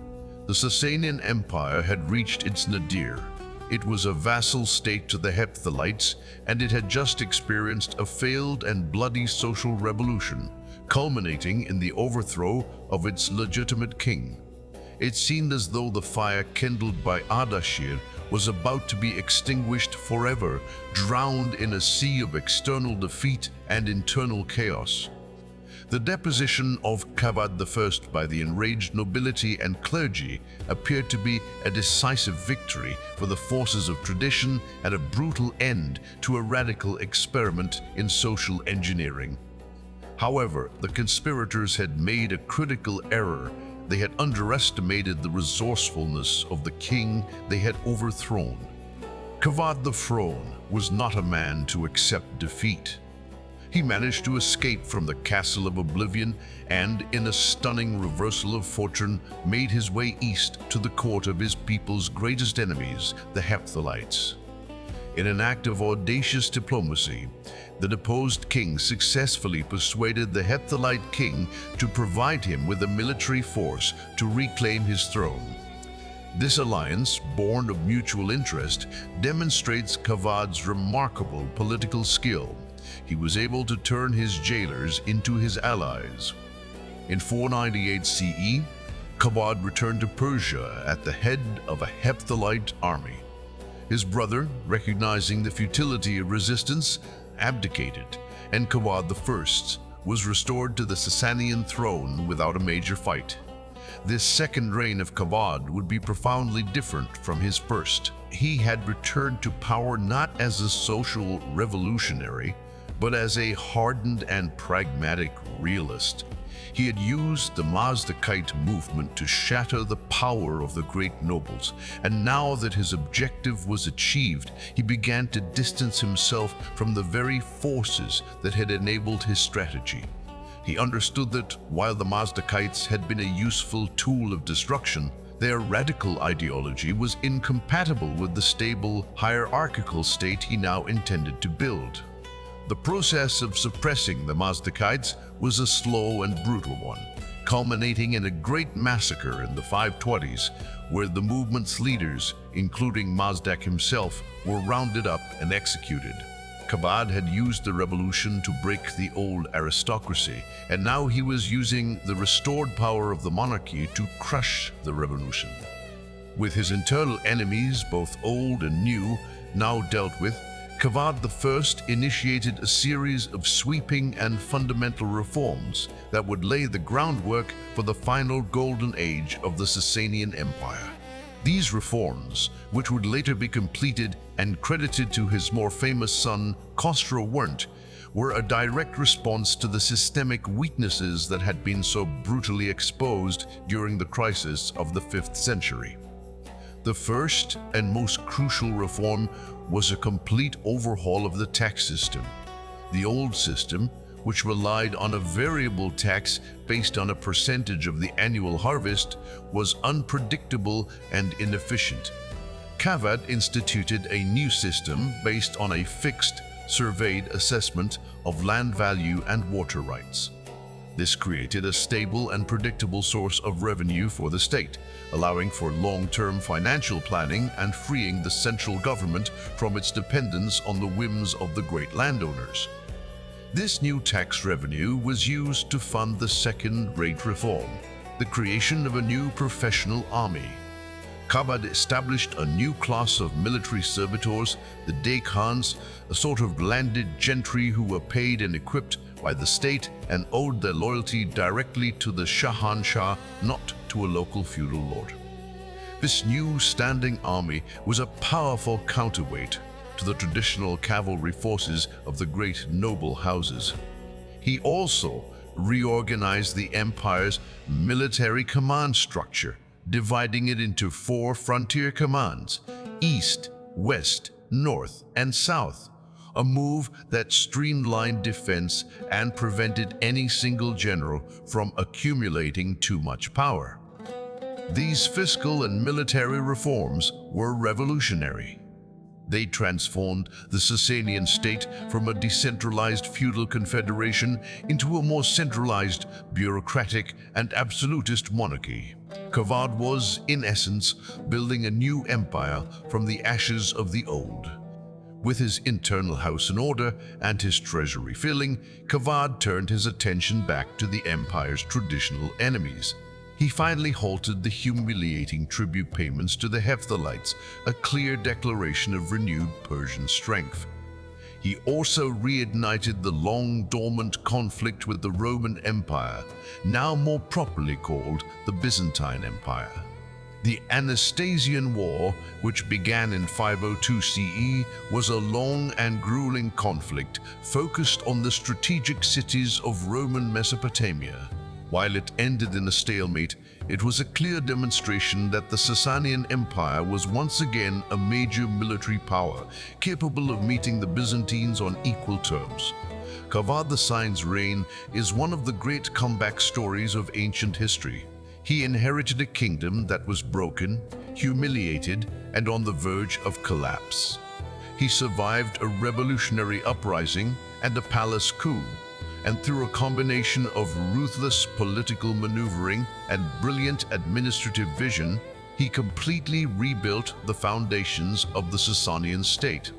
The Sassanian Empire had reached its nadir. It was a vassal state to the Hephthalites, and it had just experienced a failed and bloody social revolution, culminating in the overthrow of its legitimate king. It seemed as though the fire kindled by Ardashir was about to be extinguished forever, drowned in a sea of external defeat and internal chaos. The deposition of Kavod I by the enraged nobility and clergy appeared to be a decisive victory for the forces of tradition and a brutal end to a radical experiment in social engineering. However, the conspirators had made a critical error. They had underestimated the resourcefulness of the king they had overthrown. Kavod I was not a man to accept defeat. He managed to escape from the Castle of Oblivion and, in a stunning reversal of fortune, made his way east to the court of his people's greatest enemies, the Hephthalites. In an act of audacious diplomacy, the deposed king successfully persuaded the Hephthalite king to provide him with a military force to reclaim his throne. This alliance, born of mutual interest, demonstrates Kavod's remarkable political skill. He was able to turn his jailers into his allies. In 498 CE, Kavod returned to Persia at the head of a Hephthalite army. His brother, recognizing the futility of resistance, abdicated, and Kavod I was restored to the Sassanian throne without a major fight. This second reign of Kavod would be profoundly different from his first. He had returned to power not as a social revolutionary, but as a hardened and pragmatic realist. He had used the Mazdakite movement to shatter the power of the great nobles, and now that his objective was achieved, he began to distance himself from the very forces that had enabled his strategy. He understood that while the Mazdakites had been a useful tool of destruction, their radical ideology was incompatible with the stable, hierarchical state he now intended to build. The process of suppressing the Mazdakites was a slow and brutal one, culminating in a great massacre in the 520s, where the movement's leaders, including Mazdak himself, were rounded up and executed. Kavad had used the revolution to break the old aristocracy, and now he was using the restored power of the monarchy to crush the revolution. With his internal enemies, both old and new, now dealt with, Kavad I initiated a series of sweeping and fundamental reforms that would lay the groundwork for the final golden age of the Sassanian Empire. These reforms, which would later be completed and credited to his more famous son Khosrow I, were a direct response to the systemic weaknesses that had been so brutally exposed during the crisis of the 5th century. The first and most crucial reform was a complete overhaul of the tax system. The old system, which relied on a variable tax based on a percentage of the annual harvest, was unpredictable and inefficient. Kavad instituted a new system based on a fixed, surveyed assessment of land value and water rights. This created a stable and predictable source of revenue for the state, allowing for long-term financial planning and freeing the central government from its dependence on the whims of the great landowners. This new tax revenue was used to fund the second great reform, the creation of a new professional army. Kavad established a new class of military servitors, the Dekhans, a sort of landed gentry who were paid and equipped by the state and owed their loyalty directly to the Shahanshah, not to a local feudal lord. This new standing army was a powerful counterweight to the traditional cavalry forces of the great noble houses. He also reorganized the empire's military command structure, dividing it into 4 frontier commands: East, West, North, and South, a move that streamlined defense and prevented any single general from accumulating too much power. These fiscal and military reforms were revolutionary. They transformed the Sassanian state from a decentralized feudal confederation into a more centralized, bureaucratic, and absolutist monarchy. Kavad was, in essence, building a new empire from the ashes of the old. With his internal house in order and his treasury filling, Kavad turned his attention back to the empire's traditional enemies. He finally halted the humiliating tribute payments to the Hephthalites, a clear declaration of renewed Persian strength. He also reignited the long-dormant conflict with the Roman Empire, now more properly called the Byzantine Empire. The Anastasian War, which began in 502 CE, was a long and grueling conflict focused on the strategic cities of Roman Mesopotamia. While it ended in a stalemate, it was a clear demonstration that the Sassanian Empire was once again a major military power, capable of meeting the Byzantines on equal terms. Kavad II's reign is one of the great comeback stories of ancient history. He inherited a kingdom that was broken, humiliated, and on the verge of collapse. He survived a revolutionary uprising and a palace coup, and through a combination of ruthless political maneuvering and brilliant administrative vision, he completely rebuilt the foundations of the Sassanian state.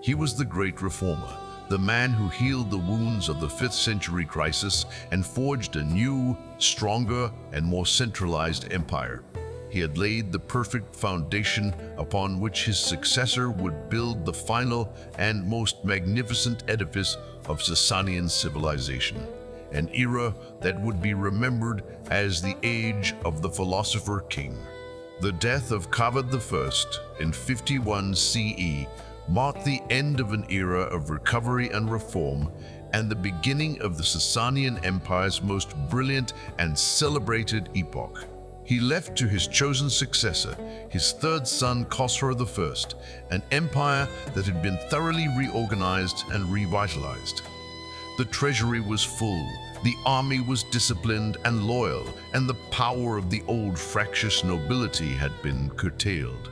He was the great reformer, the man who healed the wounds of the 5th century crisis and forged a new, stronger, and more centralized empire. He had laid the perfect foundation upon which his successor would build the final and most magnificent edifice of Sassanian civilization, an era that would be remembered as the age of the philosopher-king. The death of Kavad I in 51 CE marked the end of an era of recovery and reform and the beginning of the Sassanian Empire's most brilliant and celebrated epoch. He left to his chosen successor, his third son Khosrow I, an empire that had been thoroughly reorganized and revitalized. The treasury was full, the army was disciplined and loyal, and the power of the old fractious nobility had been curtailed.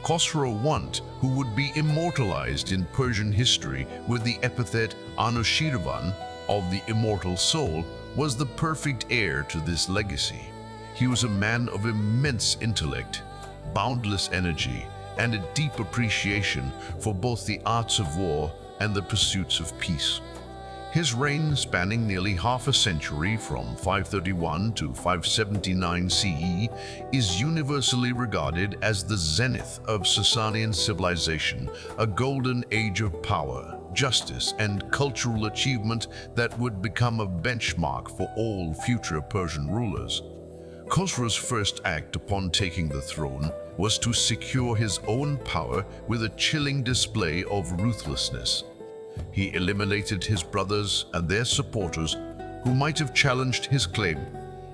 Khosrow I, who would be immortalized in Persian history with the epithet Anushirvan, of the immortal soul, was the perfect heir to this legacy. He was a man of immense intellect, boundless energy, and a deep appreciation for both the arts of war and the pursuits of peace. His reign, spanning nearly half a century from 531 to 579 CE, is universally regarded as the zenith of Sassanian civilization, a golden age of power, justice, and cultural achievement that would become a benchmark for all future Persian rulers. Khosrow's first act upon taking the throne was to secure his own power with a chilling display of ruthlessness. He eliminated his brothers and their supporters who might have challenged his claim,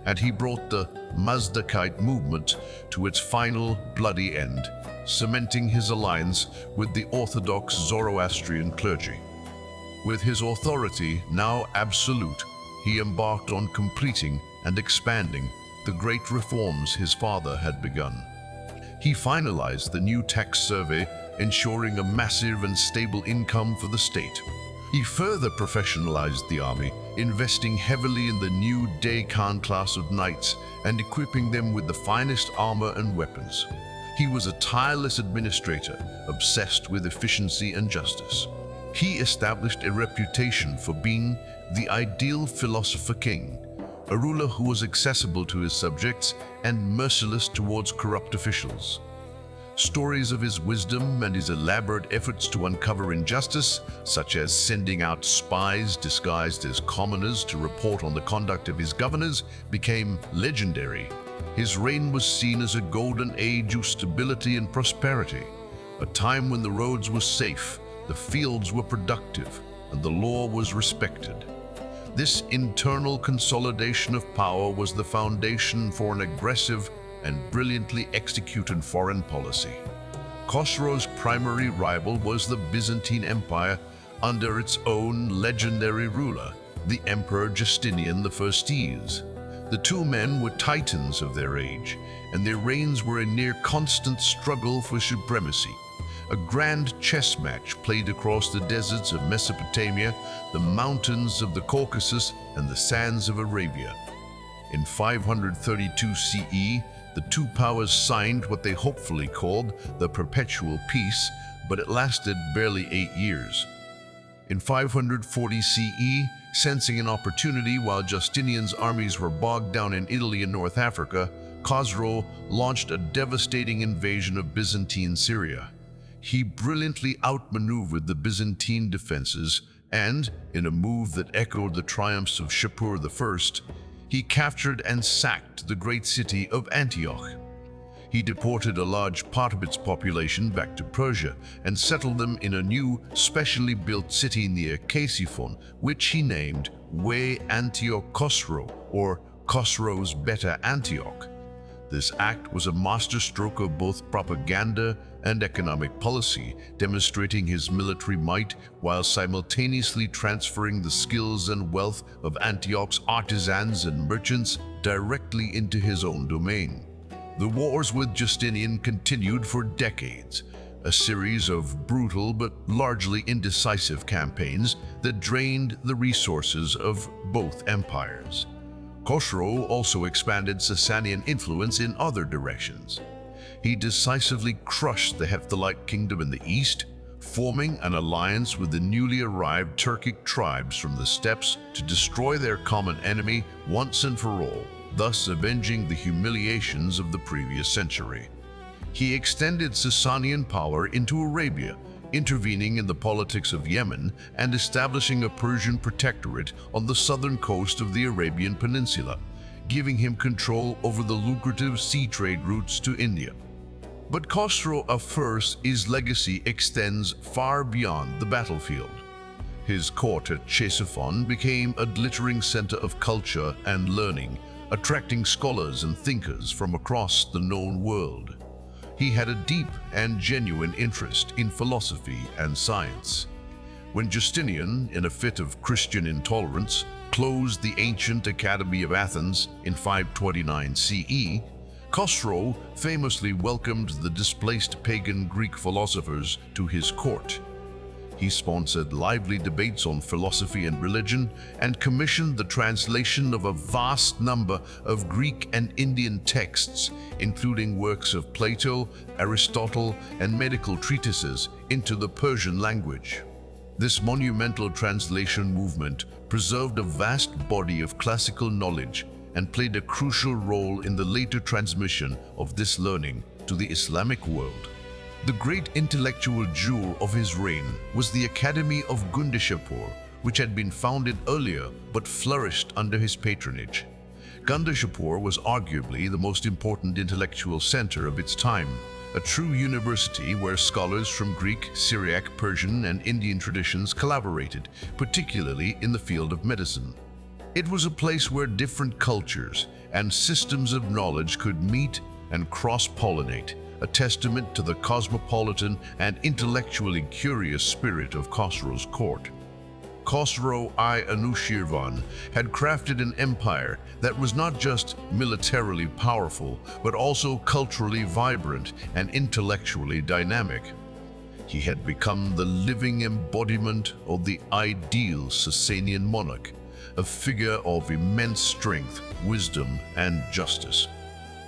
and he brought the Mazdakite movement to its final bloody end, cementing his alliance with the Orthodox Zoroastrian clergy. With his authority now absolute, he embarked on completing and expanding the great reforms his father had begun. He finalized the new tax survey, ensuring a massive and stable income for the state. He further professionalized the army, investing heavily in the new Day-Khan class of knights and equipping them with the finest armor and weapons. He was a tireless administrator, obsessed with efficiency and justice. He established a reputation for being the ideal philosopher-king, a ruler who was accessible to his subjects and merciless towards corrupt officials. Stories of his wisdom and his elaborate efforts to uncover injustice, such as sending out spies disguised as commoners to report on the conduct of his governors, became legendary. His reign was seen as a golden age of stability and prosperity, a time when the roads were safe, the fields were productive, and the law was respected. This internal consolidation of power was the foundation for an aggressive and brilliantly executed foreign policy. Khosrow's primary rival was the Byzantine Empire under its own legendary ruler, the Emperor Justinian I. The two men were titans of their age, and their reigns were a near constant struggle for supremacy. A grand chess match played across the deserts of Mesopotamia, the mountains of the Caucasus, and the sands of Arabia. In 532 CE, the two powers signed what they hopefully called the Perpetual Peace, but it lasted barely 8 years. In 540 CE, sensing an opportunity while Justinian's armies were bogged down in Italy and North Africa, Khosrow launched a devastating invasion of Byzantine Syria. He brilliantly outmaneuvered the Byzantine defenses and, in a move that echoed the triumphs of Shapur I, he captured and sacked the great city of Antioch. He deported a large part of its population back to Persia and settled them in a new, specially built city near Ctesiphon, which he named We Antioch Khosrow, or Khosrow's Better Antioch. This act was a masterstroke of both propaganda and economic policy, demonstrating his military might while simultaneously transferring the skills and wealth of Antioch's artisans and merchants directly into his own domain. The wars with Justinian continued for decades, a series of brutal but largely indecisive campaigns that drained the resources of both empires. Khosrow also expanded Sassanian influence in other directions. He decisively crushed the Hephthalite kingdom in the east, forming an alliance with the newly arrived Turkic tribes from the steppes to destroy their common enemy once and for all, thus avenging the humiliations of the previous century. He extended Sassanian power into Arabia, intervening in the politics of Yemen and establishing a Persian protectorate on the southern coast of the Arabian Peninsula, giving him control over the lucrative sea trade routes to India. But Khosrow I's legacy extends far beyond the battlefield. His court at Ctesiphon became a glittering center of culture and learning, attracting scholars and thinkers from across the known world. He had a deep and genuine interest in philosophy and science. When Justinian, in a fit of Christian intolerance, closed the ancient Academy of Athens in 529 CE, Khosrow famously welcomed the displaced pagan Greek philosophers to his court. He sponsored lively debates on philosophy and religion and commissioned the translation of a vast number of Greek and Indian texts, including works of Plato, Aristotle, and medical treatises, into the Persian language. This monumental translation movement preserved a vast body of classical knowledge and played a crucial role in the later transmission of this learning to the Islamic world. The great intellectual jewel of his reign was the Academy of Gundishapur, which had been founded earlier but flourished under his patronage. Gundishapur was arguably the most important intellectual center of its time, a true university where scholars from Greek, Syriac, Persian, and Indian traditions collaborated, particularly in the field of medicine. It was a place where different cultures and systems of knowledge could meet and cross-pollinate, a testament to the cosmopolitan and intellectually curious spirit of Khosrow's court. Khosrow I Anushirvan had crafted an empire that was not just militarily powerful, but also culturally vibrant and intellectually dynamic. He had become the living embodiment of the ideal Sassanian monarch, a figure of immense strength, wisdom, and justice.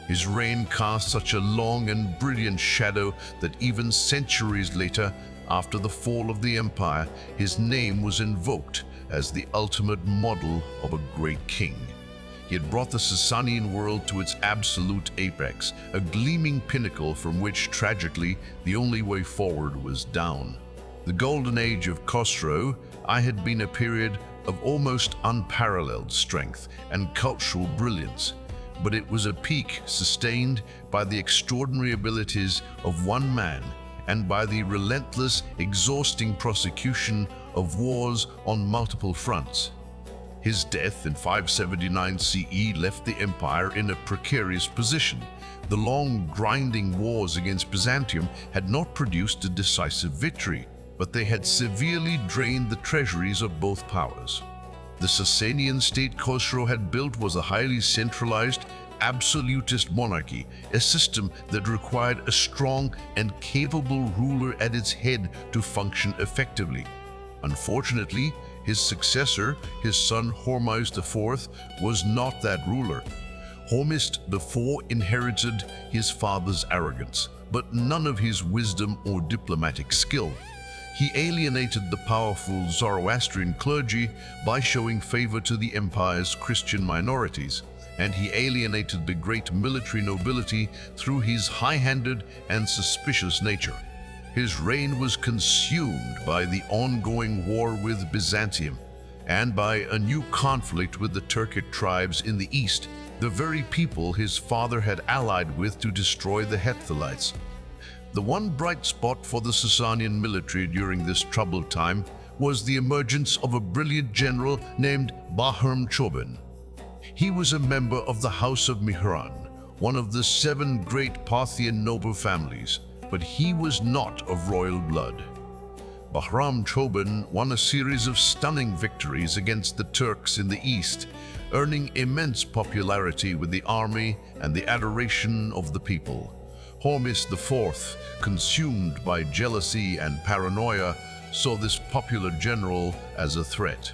His reign cast such a long and brilliant shadow that even centuries later, after the fall of the empire, his name was invoked as the ultimate model of a great king. He had brought the Sassanian world to its absolute apex, a gleaming pinnacle from which, tragically, the only way forward was down. The golden age of Khosrow I had been a period of almost unparalleled strength and cultural brilliance, but it was a peak sustained by the extraordinary abilities of one man and by the relentless, exhausting prosecution of wars on multiple fronts. His death in 579 CE left the empire in a precarious position. The long, grinding wars against Byzantium had not produced a decisive victory, but they had severely drained the treasuries of both powers. The Sassanian state Khosrow had built was a highly centralized, absolutist monarchy, a system that required a strong and capable ruler at its head to function effectively. Unfortunately, his successor, his son Hormizd IV, was not that ruler. Hormizd IV inherited his father's arrogance, but none of his wisdom or diplomatic skill. He alienated the powerful Zoroastrian clergy by showing favor to the empire's Christian minorities, and he alienated the great military nobility through his high-handed and suspicious nature. His reign was consumed by the ongoing war with Byzantium and by a new conflict with the Turkic tribes in the east, the very people his father had allied with to destroy the Hephthalites. The one bright spot for the Sassanian military during this troubled time was the emergence of a brilliant general named Bahram Choban. He was a member of the House of Mihran, one of the 7 great Parthian noble families, but he was not of royal blood. Bahram Choban won a series of stunning victories against the Turks in the east, earning immense popularity with the army and the adoration of the people. Hormizd IV, consumed by jealousy and paranoia, saw this popular general as a threat.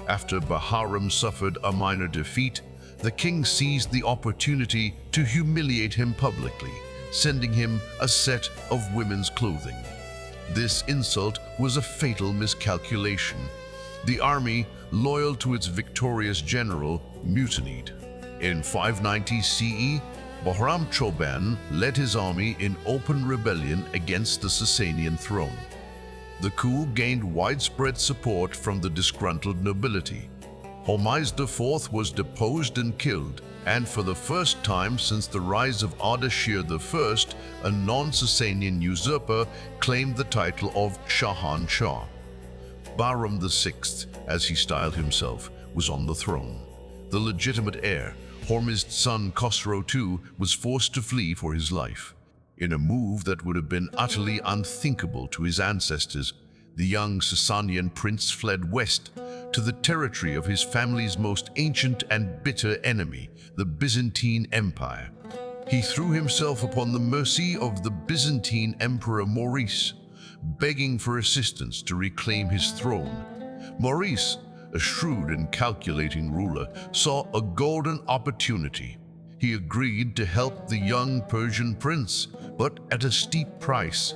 After Bahram suffered a minor defeat, the king seized the opportunity to humiliate him publicly, sending him a set of women's clothing. This insult was a fatal miscalculation. The army, loyal to its victorious general, mutinied. In 590 CE, Bahram Choban led his army in open rebellion against the Sassanian throne. The coup gained widespread support from the disgruntled nobility. Hormizd IV was deposed and killed, and for the first time since the rise of Ardashir I, a non-Sassanian usurper claimed the title of Shahan Shah. Bahram VI, as he styled himself, was on the throne. The legitimate heir, Hormizd's son Khosrow II, was forced to flee for his life. In a move that would have been utterly unthinkable to his ancestors, the young Sassanian prince fled west to the territory of his family's most ancient and bitter enemy, the Byzantine Empire. He threw himself upon the mercy of the Byzantine Emperor Maurice, begging for assistance to reclaim his throne. Maurice, a shrewd and calculating ruler, saw a golden opportunity. He agreed to help the young Persian prince, but at a steep price.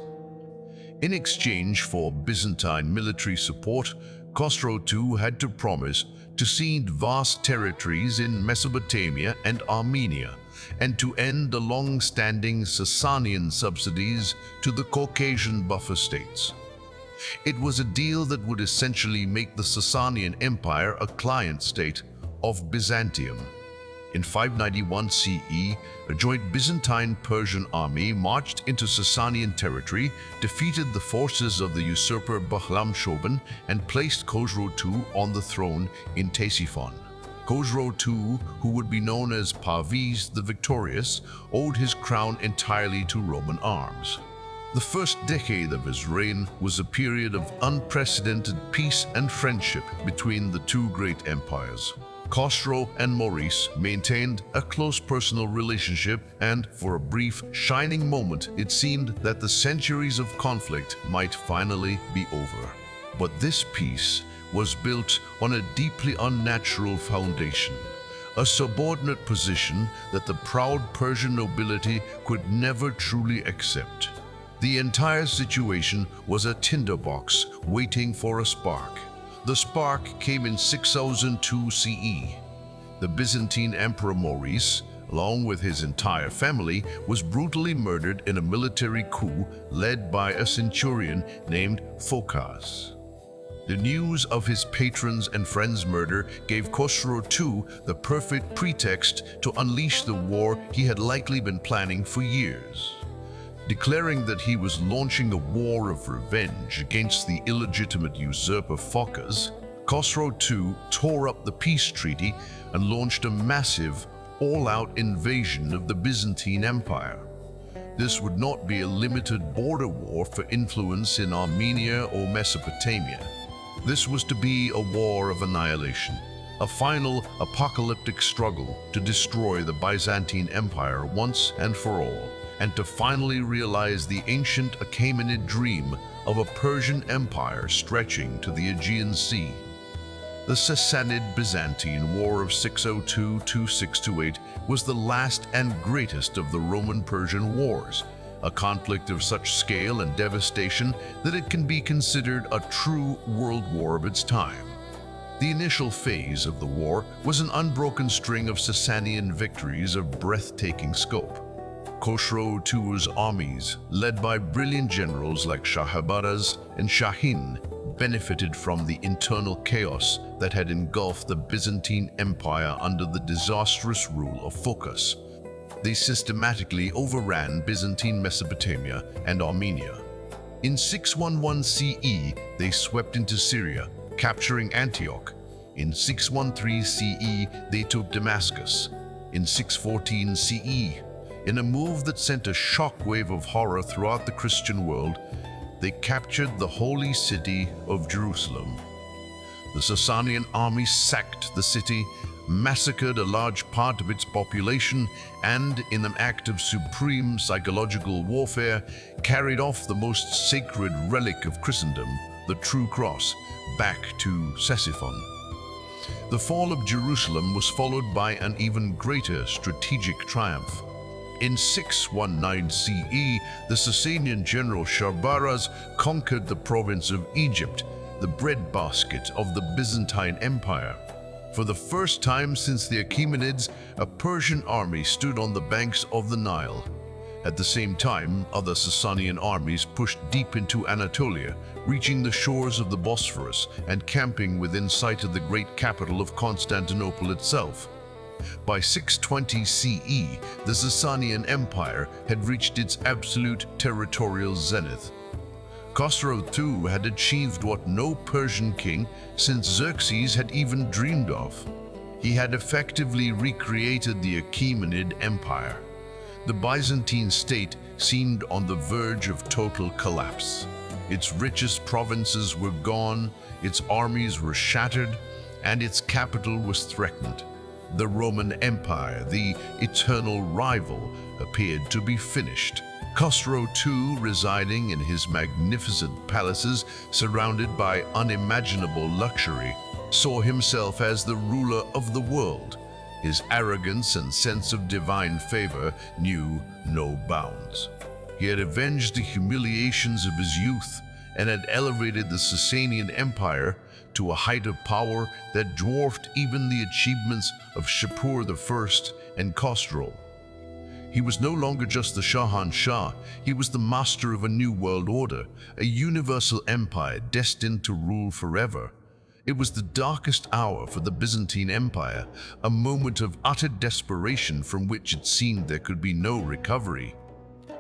In exchange for Byzantine military support, Khosrow II had to promise to cede vast territories in Mesopotamia and Armenia, and to end the long-standing Sassanian subsidies to the Caucasian buffer states. It was a deal that would essentially make the Sassanian Empire a client state of Byzantium. In 591 CE, a joint Byzantine-Persian army marched into Sassanian territory, defeated the forces of the usurper Bahram Shoban, and placed Khosrow II on the throne in Ctesiphon. Khosrow II, who would be known as Pervez the Victorious, owed his crown entirely to Roman arms. The first decade of his reign was a period of unprecedented peace and friendship between the two great empires. Khosrow and Maurice maintained a close personal relationship, and for a brief, shining moment, it seemed that the centuries of conflict might finally be over. But this peace was built on a deeply unnatural foundation, a subordinate position that the proud Persian nobility could never truly accept. The entire situation was a tinderbox waiting for a spark. The spark came in 6002 CE. The Byzantine Emperor Maurice, along with his entire family, was brutally murdered in a military coup led by a centurion named Phocas. The news of his patrons' and friends' murder gave Khosrow II the perfect pretext to unleash the war he had likely been planning for years. Declaring that he was launching a war of revenge against the illegitimate usurper Phocas, Khosrow II tore up the peace treaty and launched a massive, all-out invasion of the Byzantine Empire. This would not be a limited border war for influence in Armenia or Mesopotamia. This was to be a war of annihilation, a final apocalyptic struggle to destroy the Byzantine Empire once and for all, and to finally realize the ancient Achaemenid dream of a Persian empire stretching to the Aegean Sea. The Sassanid-Byzantine War of 602–628 was the last and greatest of the Roman-Persian wars, a conflict of such scale and devastation that it can be considered a true world war of its time. The initial phase of the war was an unbroken string of Sassanian victories of breathtaking scope. Khosrow II's armies, led by brilliant generals like Shahabaraz and Shahin, benefited from the internal chaos that had engulfed the Byzantine Empire under the disastrous rule of Phocas. They systematically overran Byzantine Mesopotamia and Armenia. In 611 CE, they swept into Syria, capturing Antioch. In 613 CE, they took Damascus. In 614 CE, in a move that sent a shockwave of horror throughout the Christian world, they captured the holy city of Jerusalem. The Sassanian army sacked the city, massacred a large part of its population, and, in an act of supreme psychological warfare, carried off the most sacred relic of Christendom, the true cross, back to Ctesiphon. The fall of Jerusalem was followed by an even greater strategic triumph. In 619 CE, the Sassanian general Shahabaraz conquered the province of Egypt, the breadbasket of the Byzantine Empire. For the first time since the Achaemenids, a Persian army stood on the banks of the Nile. At the same time, other Sassanian armies pushed deep into Anatolia, reaching the shores of the Bosphorus and camping within sight of the great capital of Constantinople itself. By 620 CE, the Sassanian Empire had reached its absolute territorial zenith. Khosrow II had achieved what no Persian king since Xerxes had even dreamed of. He had effectively recreated the Achaemenid Empire. The Byzantine state seemed on the verge of total collapse. Its richest provinces were gone, its armies were shattered, and its capital was threatened. The Roman Empire, the eternal rival, appeared to be finished. Khosrow too, residing in his magnificent palaces surrounded by unimaginable luxury, saw himself as the ruler of the world. His arrogance and sense of divine favor knew no bounds. He had avenged the humiliations of his youth and had elevated the Sassanian Empire to a height of power that dwarfed even the achievements of Shapur I and Khosrow. He was no longer just the Shahan Shah, he was the master of a new world order, a universal empire destined to rule forever. It was the darkest hour for the Byzantine Empire, a moment of utter desperation from which it seemed there could be no recovery.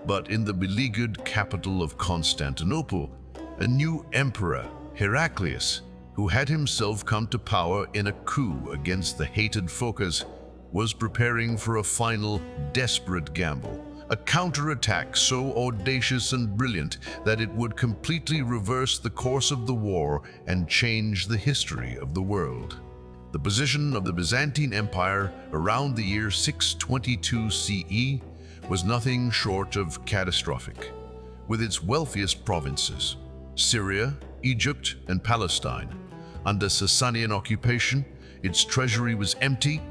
But in the beleaguered capital of Constantinople, a new emperor, Heraclius, who had himself come to power in a coup against the hated Phocas, was preparing for a final, desperate gamble, a counterattack so audacious and brilliant that it would completely reverse the course of the war and change the history of the world. The position of the Byzantine Empire around the year 622 CE was nothing short of catastrophic. With its wealthiest provinces, Syria, Egypt, and Palestine, under Sassanian occupation, its treasury was empty,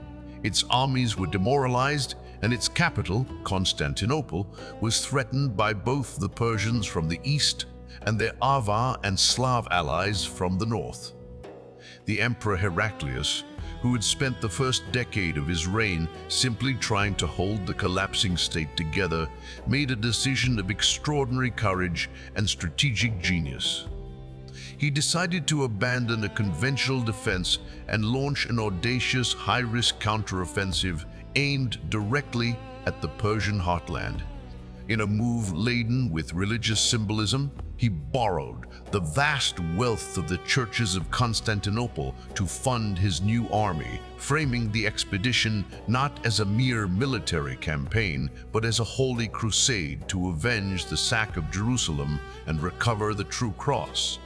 its armies were demoralized, and its capital, Constantinople, was threatened by both the Persians from the east and their Avar and Slav allies from the north. The Emperor Heraclius, who had spent the first decade of his reign simply trying to hold the collapsing state together, made a decision of extraordinary courage and strategic genius. He decided to abandon a conventional defense and launch an audacious, high-risk counteroffensive aimed directly at the Persian heartland. In a move laden with religious symbolism, he borrowed the vast wealth of the churches of Constantinople to fund his new army, framing the expedition not as a mere military campaign, but as a holy crusade to avenge the sack of Jerusalem and recover the true cross.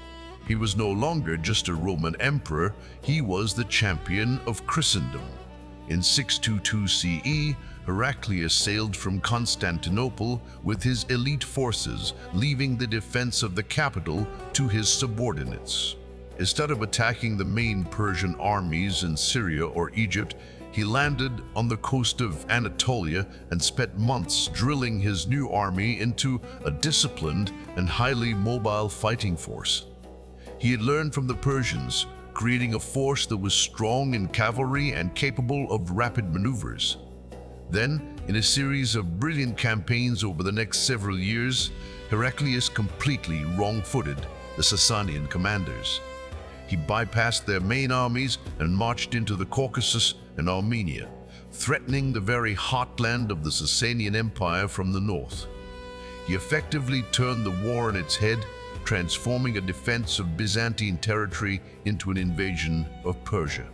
He was no longer just a Roman emperor, he was the champion of Christendom. In 622 CE, Heraclius sailed from Constantinople with his elite forces, leaving the defense of the capital to his subordinates. Instead of attacking the main Persian armies in Syria or Egypt, he landed on the coast of Anatolia and spent months drilling his new army into a disciplined and highly mobile fighting force. He had learned from the Persians, creating a force that was strong in cavalry and capable of rapid maneuvers. Then, in a series of brilliant campaigns over the next several years, Heraclius completely wrong-footed the Sassanian commanders. He bypassed their main armies and marched into the Caucasus and Armenia, threatening the very heartland of the Sassanian Empire from the north. He effectively turned the war on its head, transforming a defense of Byzantine territory into an invasion of Persia.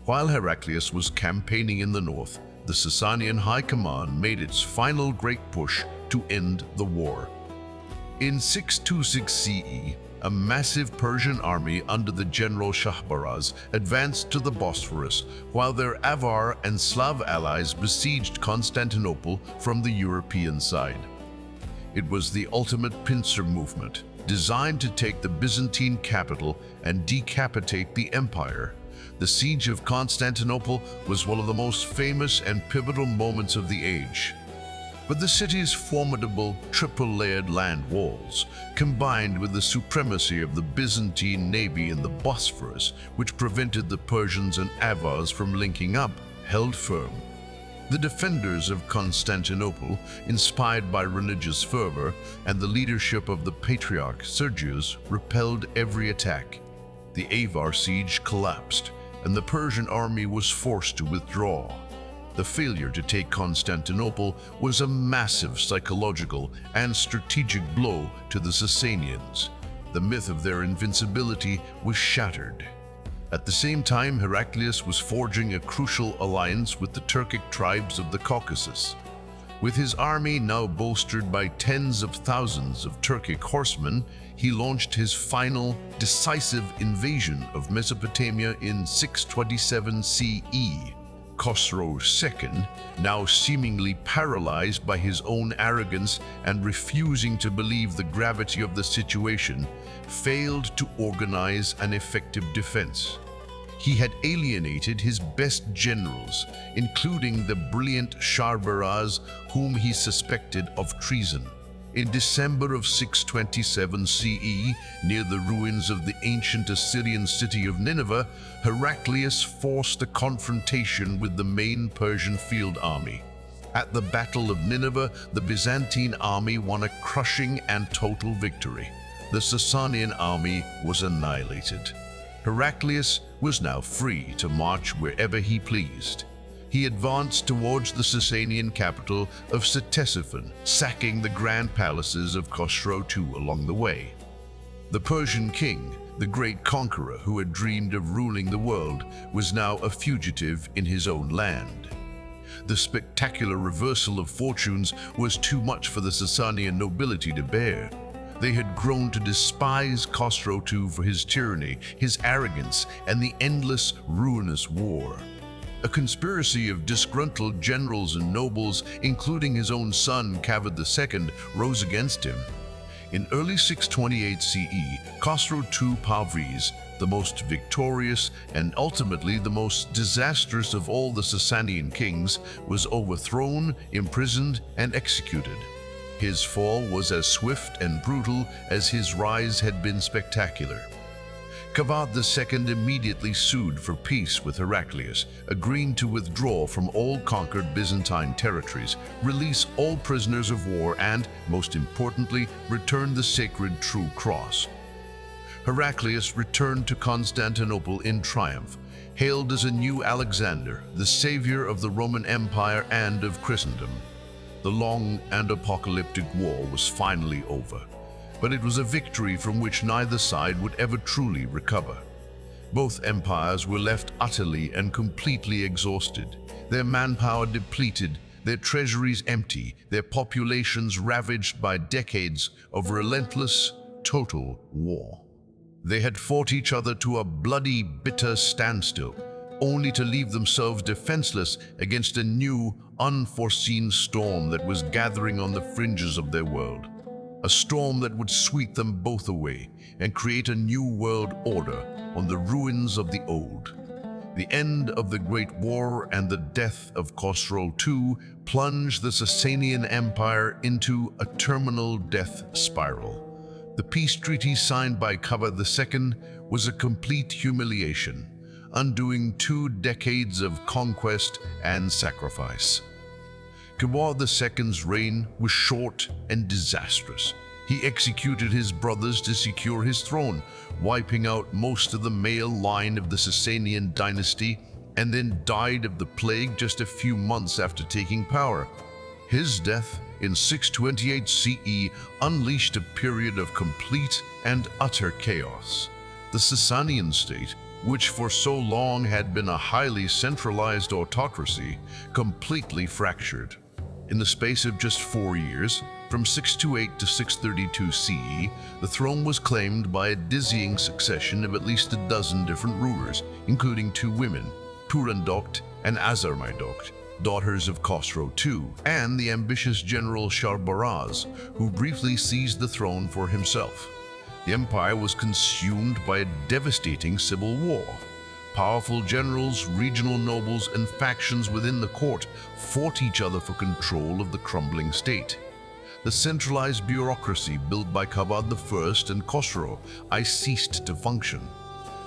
While Heraclius was campaigning in the north, the Sassanian High Command made its final great push to end the war. In 626 CE, a massive Persian army under the general Shahbaraz advanced to the Bosphorus, while their Avar and Slav allies besieged Constantinople from the European side. It was the ultimate pincer movement, designed to take the Byzantine capital and decapitate the empire. The siege of Constantinople was one of the most famous and pivotal moments of the age. But the city's formidable triple-layered land walls, combined with the supremacy of the Byzantine navy in the Bosphorus, which prevented the Persians and Avars from linking up, held firm. The defenders of Constantinople, inspired by religious fervor and the leadership of the patriarch Sergius, repelled every attack. The Avar siege collapsed, and the Persian army was forced to withdraw. The failure to take Constantinople was a massive psychological and strategic blow to the Sassanians. The myth of their invincibility was shattered. At the same time, Heraclius was forging a crucial alliance with the Turkic tribes of the Caucasus. With his army now bolstered by tens of thousands of Turkic horsemen, he launched his final, decisive invasion of Mesopotamia in 627 CE. Khosrow II, now seemingly paralyzed by his own arrogance and refusing to believe the gravity of the situation, failed to organize an effective defense. He had alienated his best generals, including the brilliant Sharbaraz, whom he suspected of treason. In December of 627 CE, near the ruins of the ancient Assyrian city of Nineveh, Heraclius forced a confrontation with the main Persian field army. At the Battle of Nineveh, the Byzantine army won a crushing and total victory. The Sassanian army was annihilated. Heraclius was now free to march wherever he pleased. He advanced towards the Sassanian capital of Ctesiphon, sacking the grand palaces of Khosrow II along the way. The Persian king, the great conqueror who had dreamed of ruling the world, was now a fugitive in his own land. The spectacular reversal of fortunes was too much for the Sassanian nobility to bear. They had grown to despise Khosrow II for his tyranny, his arrogance, and the endless, ruinous war. A conspiracy of disgruntled generals and nobles, including his own son Kavad II, rose against him. In early 628 CE, Khosrow II Parviz, the most victorious and ultimately the most disastrous of all the Sassanian kings, was overthrown, imprisoned, and executed. His fall was as swift and brutal as his rise had been spectacular. Kavad II immediately sued for peace with Heraclius, agreeing to withdraw from all conquered Byzantine territories, release all prisoners of war, and, most importantly, return the sacred True Cross. Heraclius returned to Constantinople in triumph, hailed as a new Alexander, the savior of the Roman Empire and of Christendom. The long and apocalyptic war was finally over, but it was a victory from which neither side would ever truly recover. Both empires were left utterly and completely exhausted, their manpower depleted, their treasuries empty, their populations ravaged by decades of relentless, total war. They had fought each other to a bloody, bitter standstill, only to leave themselves defenseless against a new, unforeseen storm that was gathering on the fringes of their world. A storm that would sweep them both away and create a new world order on the ruins of the old. The end of the Great War and the death of Khosrow II plunged the Sassanian Empire into a terminal death spiral. The peace treaty signed by Kavad II was a complete humiliation, undoing 2 decades of conquest and sacrifice. Kavad II's reign was short and disastrous. He executed his brothers to secure his throne, wiping out most of the male line of the Sassanian dynasty, and then died of the plague just a few months after taking power. His death in 628 CE unleashed a period of complete and utter chaos. The Sassanian state, which for so long had been a highly centralized autocracy, completely fractured. In the space of just 4 years, from 628 to 632 CE, the throne was claimed by a dizzying succession of at least a dozen different rulers, including 2 women, Turandot and Azarmaidokt, daughters of Khosrow II, and the ambitious general Sharbaraz, who briefly seized the throne for himself. The empire was consumed by a devastating civil war. Powerful generals, regional nobles, and factions within the court fought each other for control of the crumbling state. The centralized bureaucracy built by Kavad I and Khosrow I ceased to function.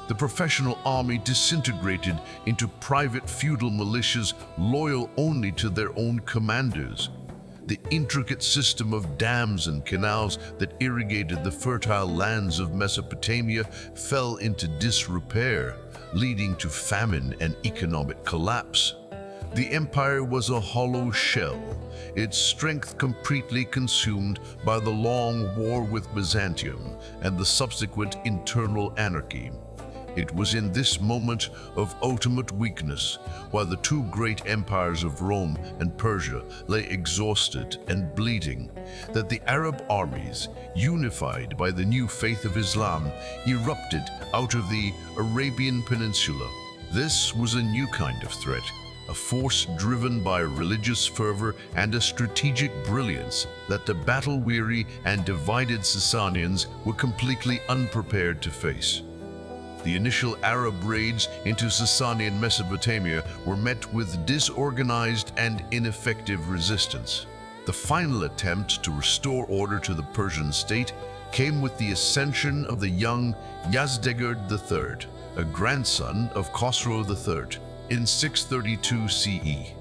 The professional army disintegrated into private feudal militias loyal only to their own commanders. The intricate system of dams and canals that irrigated the fertile lands of Mesopotamia fell into disrepair, leading to famine and economic collapse. The empire was a hollow shell, its strength completely consumed by the long war with Byzantium and the subsequent internal anarchy. It was in this moment of ultimate weakness, while the 2 great empires of Rome and Persia lay exhausted and bleeding, that the Arab armies, unified by the new faith of Islam, erupted out of the Arabian Peninsula. This was a new kind of threat, a force driven by religious fervor and a strategic brilliance that the battle-weary and divided Sassanians were completely unprepared to face. The initial Arab raids into Sassanian Mesopotamia were met with disorganized and ineffective resistance. The final attempt to restore order to the Persian state came with the ascension of the young Yazdegerd III, a grandson of Khosrow III, in 632 CE.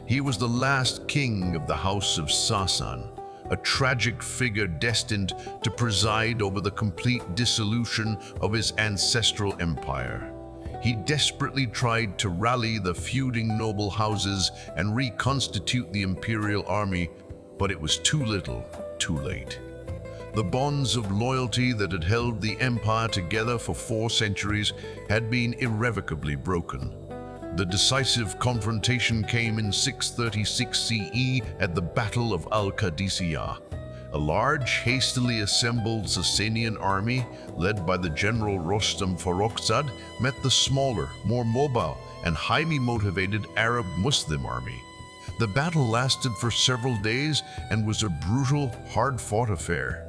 He was the last king of the House of Sassan, a tragic figure destined to preside over the complete dissolution of his ancestral empire. He desperately tried to rally the feuding noble houses and reconstitute the imperial army, but it was too little, too late. The bonds of loyalty that had held the empire together for 4 centuries had been irrevocably broken. The decisive confrontation came in 636 CE at the Battle of Al-Qadisiyah. A large, hastily assembled Sassanian army, led by the general Rostam Farrokhzad, met the smaller, more mobile, and highly motivated Arab Muslim army. The battle lasted for several days and was a brutal, hard-fought affair.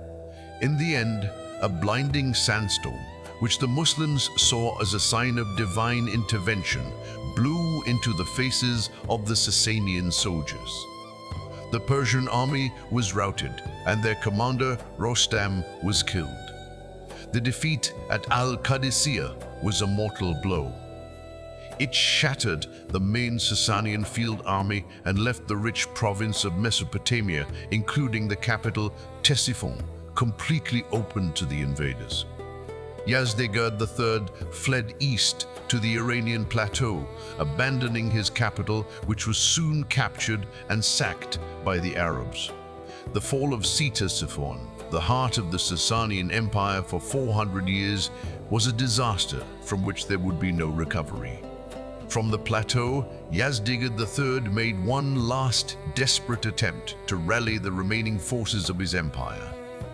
In the end, a blinding sandstorm, which the Muslims saw as a sign of divine intervention, blew into the faces of the Sassanian soldiers. The Persian army was routed, and their commander, Rostam, was killed. The defeat at Al-Qadisiyah was a mortal blow. It shattered the main Sassanian field army and left the rich province of Mesopotamia, including the capital Ctesiphon, completely open to the invaders. Yazdegerd III fled east to the Iranian plateau, abandoning his capital, which was soon captured and sacked by the Arabs. The fall of Ctesiphon, the heart of the Sassanian Empire for 400 years, was a disaster from which there would be no recovery. From the plateau, Yazdegerd III made one last desperate attempt to rally the remaining forces of his empire.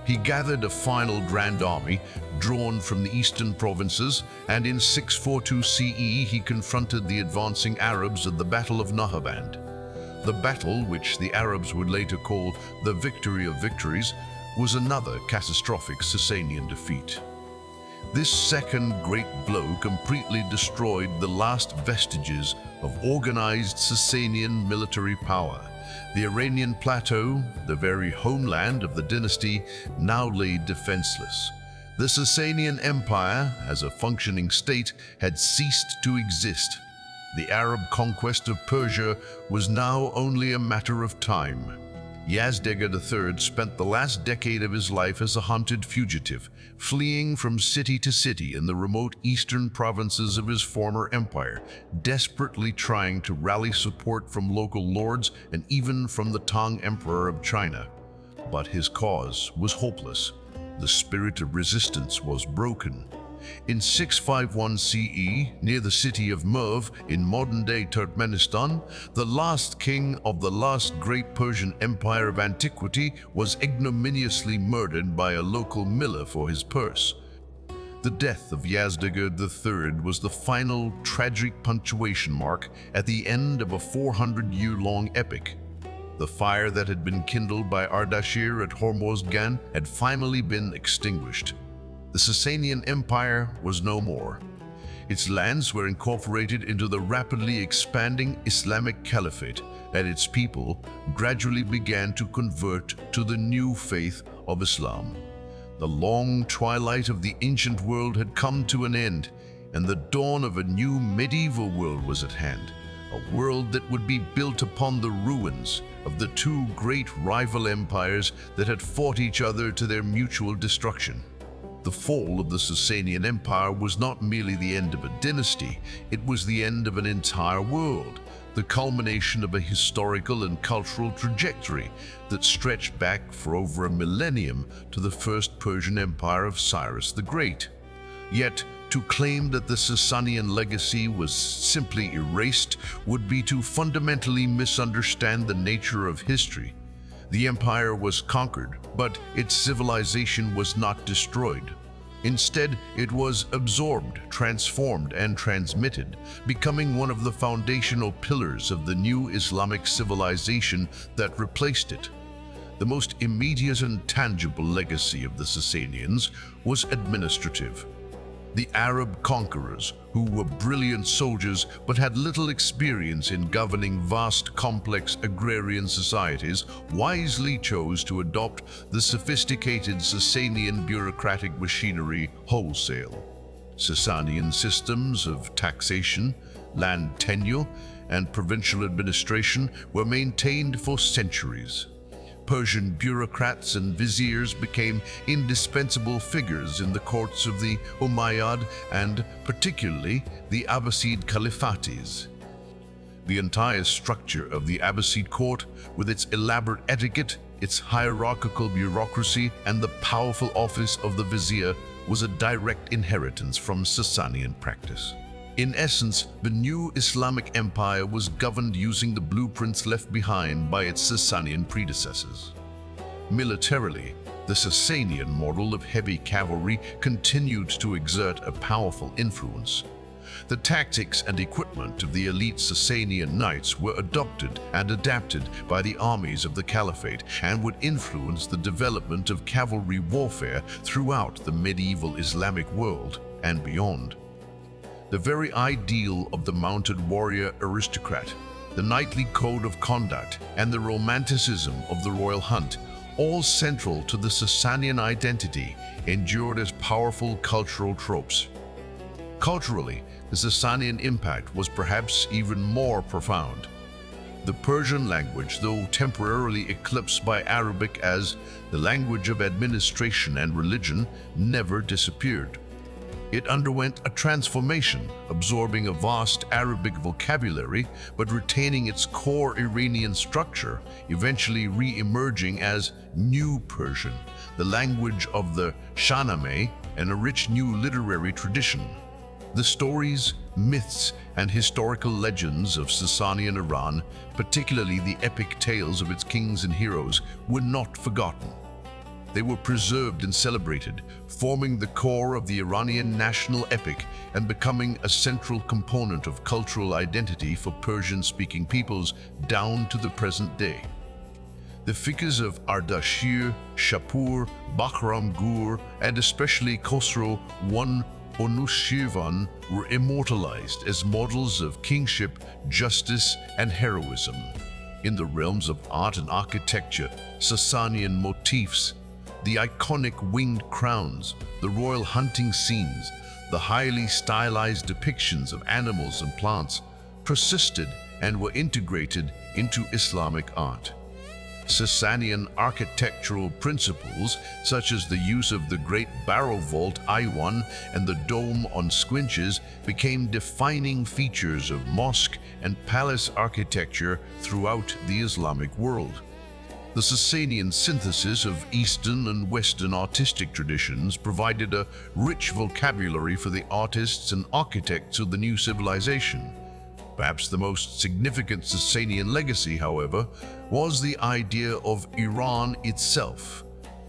He gathered a final grand army drawn from the eastern provinces, and in 642 CE he confronted the advancing Arabs at the Battle of Nahawand. The battle, which the Arabs would later call the Victory of Victories, was another catastrophic Sassanian defeat. This second great blow completely destroyed the last vestiges of organized Sassanian military power. The Iranian plateau, the very homeland of the dynasty, now lay defenseless. The Sassanian Empire, as a functioning state, had ceased to exist. The Arab conquest of Persia was now only a matter of time. Yazdegerd III spent the last decade of his life as a hunted fugitive, fleeing from city to city in the remote eastern provinces of his former empire, desperately trying to rally support from local lords and even from the Tang Emperor of China. But his cause was hopeless. The spirit of resistance was broken. In 651 CE, near the city of Merv in modern-day Turkmenistan, the last king of the last great Persian empire of antiquity was ignominiously murdered by a local miller for his purse. The death of Yazdegerd III was the final tragic punctuation mark at the end of a 400-year-long epic. The fire that had been kindled by Ardashir at Hormozgan had finally been extinguished. The Sassanian Empire was no more. Its lands were incorporated into the rapidly expanding Islamic Caliphate, and its people gradually began to convert to the new faith of Islam. The long twilight of the ancient world had come to an end, and the dawn of a new medieval world was at hand, a world that would be built upon the ruins of the two great rival empires that had fought each other to their mutual destruction. The fall of the Sassanian Empire was not merely the end of a dynasty, it was the end of an entire world, the culmination of a historical and cultural trajectory that stretched back for over a millennium to the first Persian Empire of Cyrus the Great. Yet, to claim that the Sassanian legacy was simply erased would be to fundamentally misunderstand the nature of history. The empire was conquered, but its civilization was not destroyed. Instead, it was absorbed, transformed, and transmitted, becoming one of the foundational pillars of the new Islamic civilization that replaced it. The most immediate and tangible legacy of the Sassanians was administrative. The Arab conquerors, who were brilliant soldiers but had little experience in governing vast, complex agrarian societies, wisely chose to adopt the sophisticated Sassanian bureaucratic machinery wholesale. Sassanian systems of taxation, land tenure, and provincial administration were maintained for centuries. Persian bureaucrats and viziers became indispensable figures in the courts of the Umayyad and particularly the Abbasid Caliphates. The entire structure of the Abbasid court, with its elaborate etiquette, its hierarchical bureaucracy, and the powerful office of the vizier, was a direct inheritance from Sassanian practice. In essence, the new Islamic empire was governed using the blueprints left behind by its Sassanian predecessors. Militarily, the Sassanian model of heavy cavalry continued to exert a powerful influence. The tactics and equipment of the elite Sassanian knights were adopted and adapted by the armies of the caliphate and would influence the development of cavalry warfare throughout the medieval Islamic world and beyond. The very ideal of the mounted warrior aristocrat, the knightly code of conduct, and the romanticism of the royal hunt, all central to the Sassanian identity, endured as powerful cultural tropes. Culturally, the Sassanian impact was perhaps even more profound. The Persian language, though temporarily eclipsed by Arabic as the language of administration and religion, never disappeared. It underwent a transformation, absorbing a vast Arabic vocabulary but retaining its core Iranian structure, eventually re-emerging as New Persian, the language of the Shahnameh, and a rich new literary tradition. The stories, myths, and historical legends of Sassanian Iran, particularly the epic tales of its kings and heroes, were not forgotten. They were preserved and celebrated, forming the core of the Iranian national epic and becoming a central component of cultural identity for Persian-speaking peoples down to the present day. The figures of Ardashir, Shapur, Bahram Gur, and especially Khosrow I Anushirvan were immortalized as models of kingship, justice, and heroism. In the realms of art and architecture, Sassanian motifs, the iconic winged crowns, the royal hunting scenes, the highly stylized depictions of animals and plants persisted and were integrated into Islamic art. Sassanian architectural principles, such as the use of the great barrow vault Iwan and the dome on squinches, became defining features of mosque and palace architecture throughout the Islamic world. The Sassanian synthesis of Eastern and Western artistic traditions provided a rich vocabulary for the artists and architects of the new civilization. Perhaps the most significant Sassanian legacy, however, was the idea of Iran itself.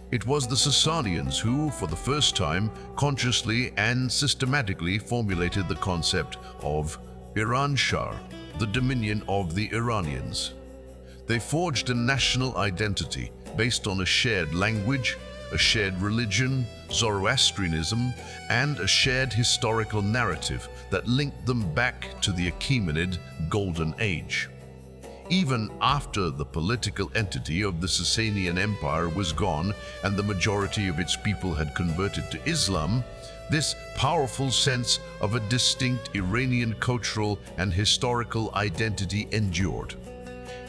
It was the Sassanians who, for the first time, consciously and systematically formulated the concept of Iran-Shar, the dominion of the Iranians. They forged a national identity based on a shared language, a shared religion, Zoroastrianism, and a shared historical narrative that linked them back to the Achaemenid Golden Age. Even after the political entity of the Sassanian Empire was gone and the majority of its people had converted to Islam, this powerful sense of a distinct Iranian cultural and historical identity endured.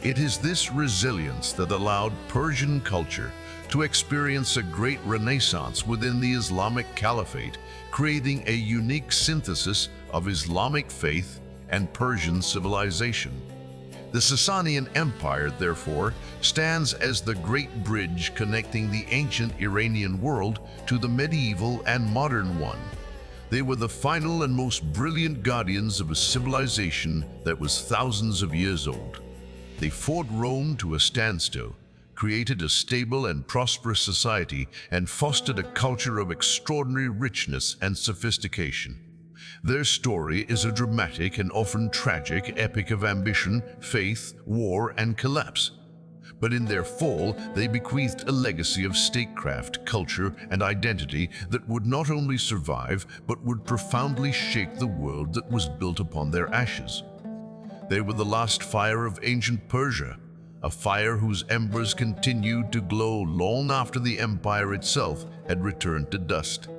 It is this resilience that allowed Persian culture to experience a great renaissance within the Islamic Caliphate, creating a unique synthesis of Islamic faith and Persian civilization. The Sassanian Empire, therefore, stands as the great bridge connecting the ancient Iranian world to the medieval and modern one. They were the final and most brilliant guardians of a civilization that was thousands of years old. They fought Rome to a standstill, created a stable and prosperous society and fostered a culture of extraordinary richness and sophistication. Their story is a dramatic and often tragic epic of ambition, faith, war, and collapse. But in their fall, they bequeathed a legacy of statecraft, culture, and identity that would not only survive, but would profoundly shake the world that was built upon their ashes. They were the last fire of ancient Persia, a fire whose embers continued to glow long after the empire itself had returned to dust.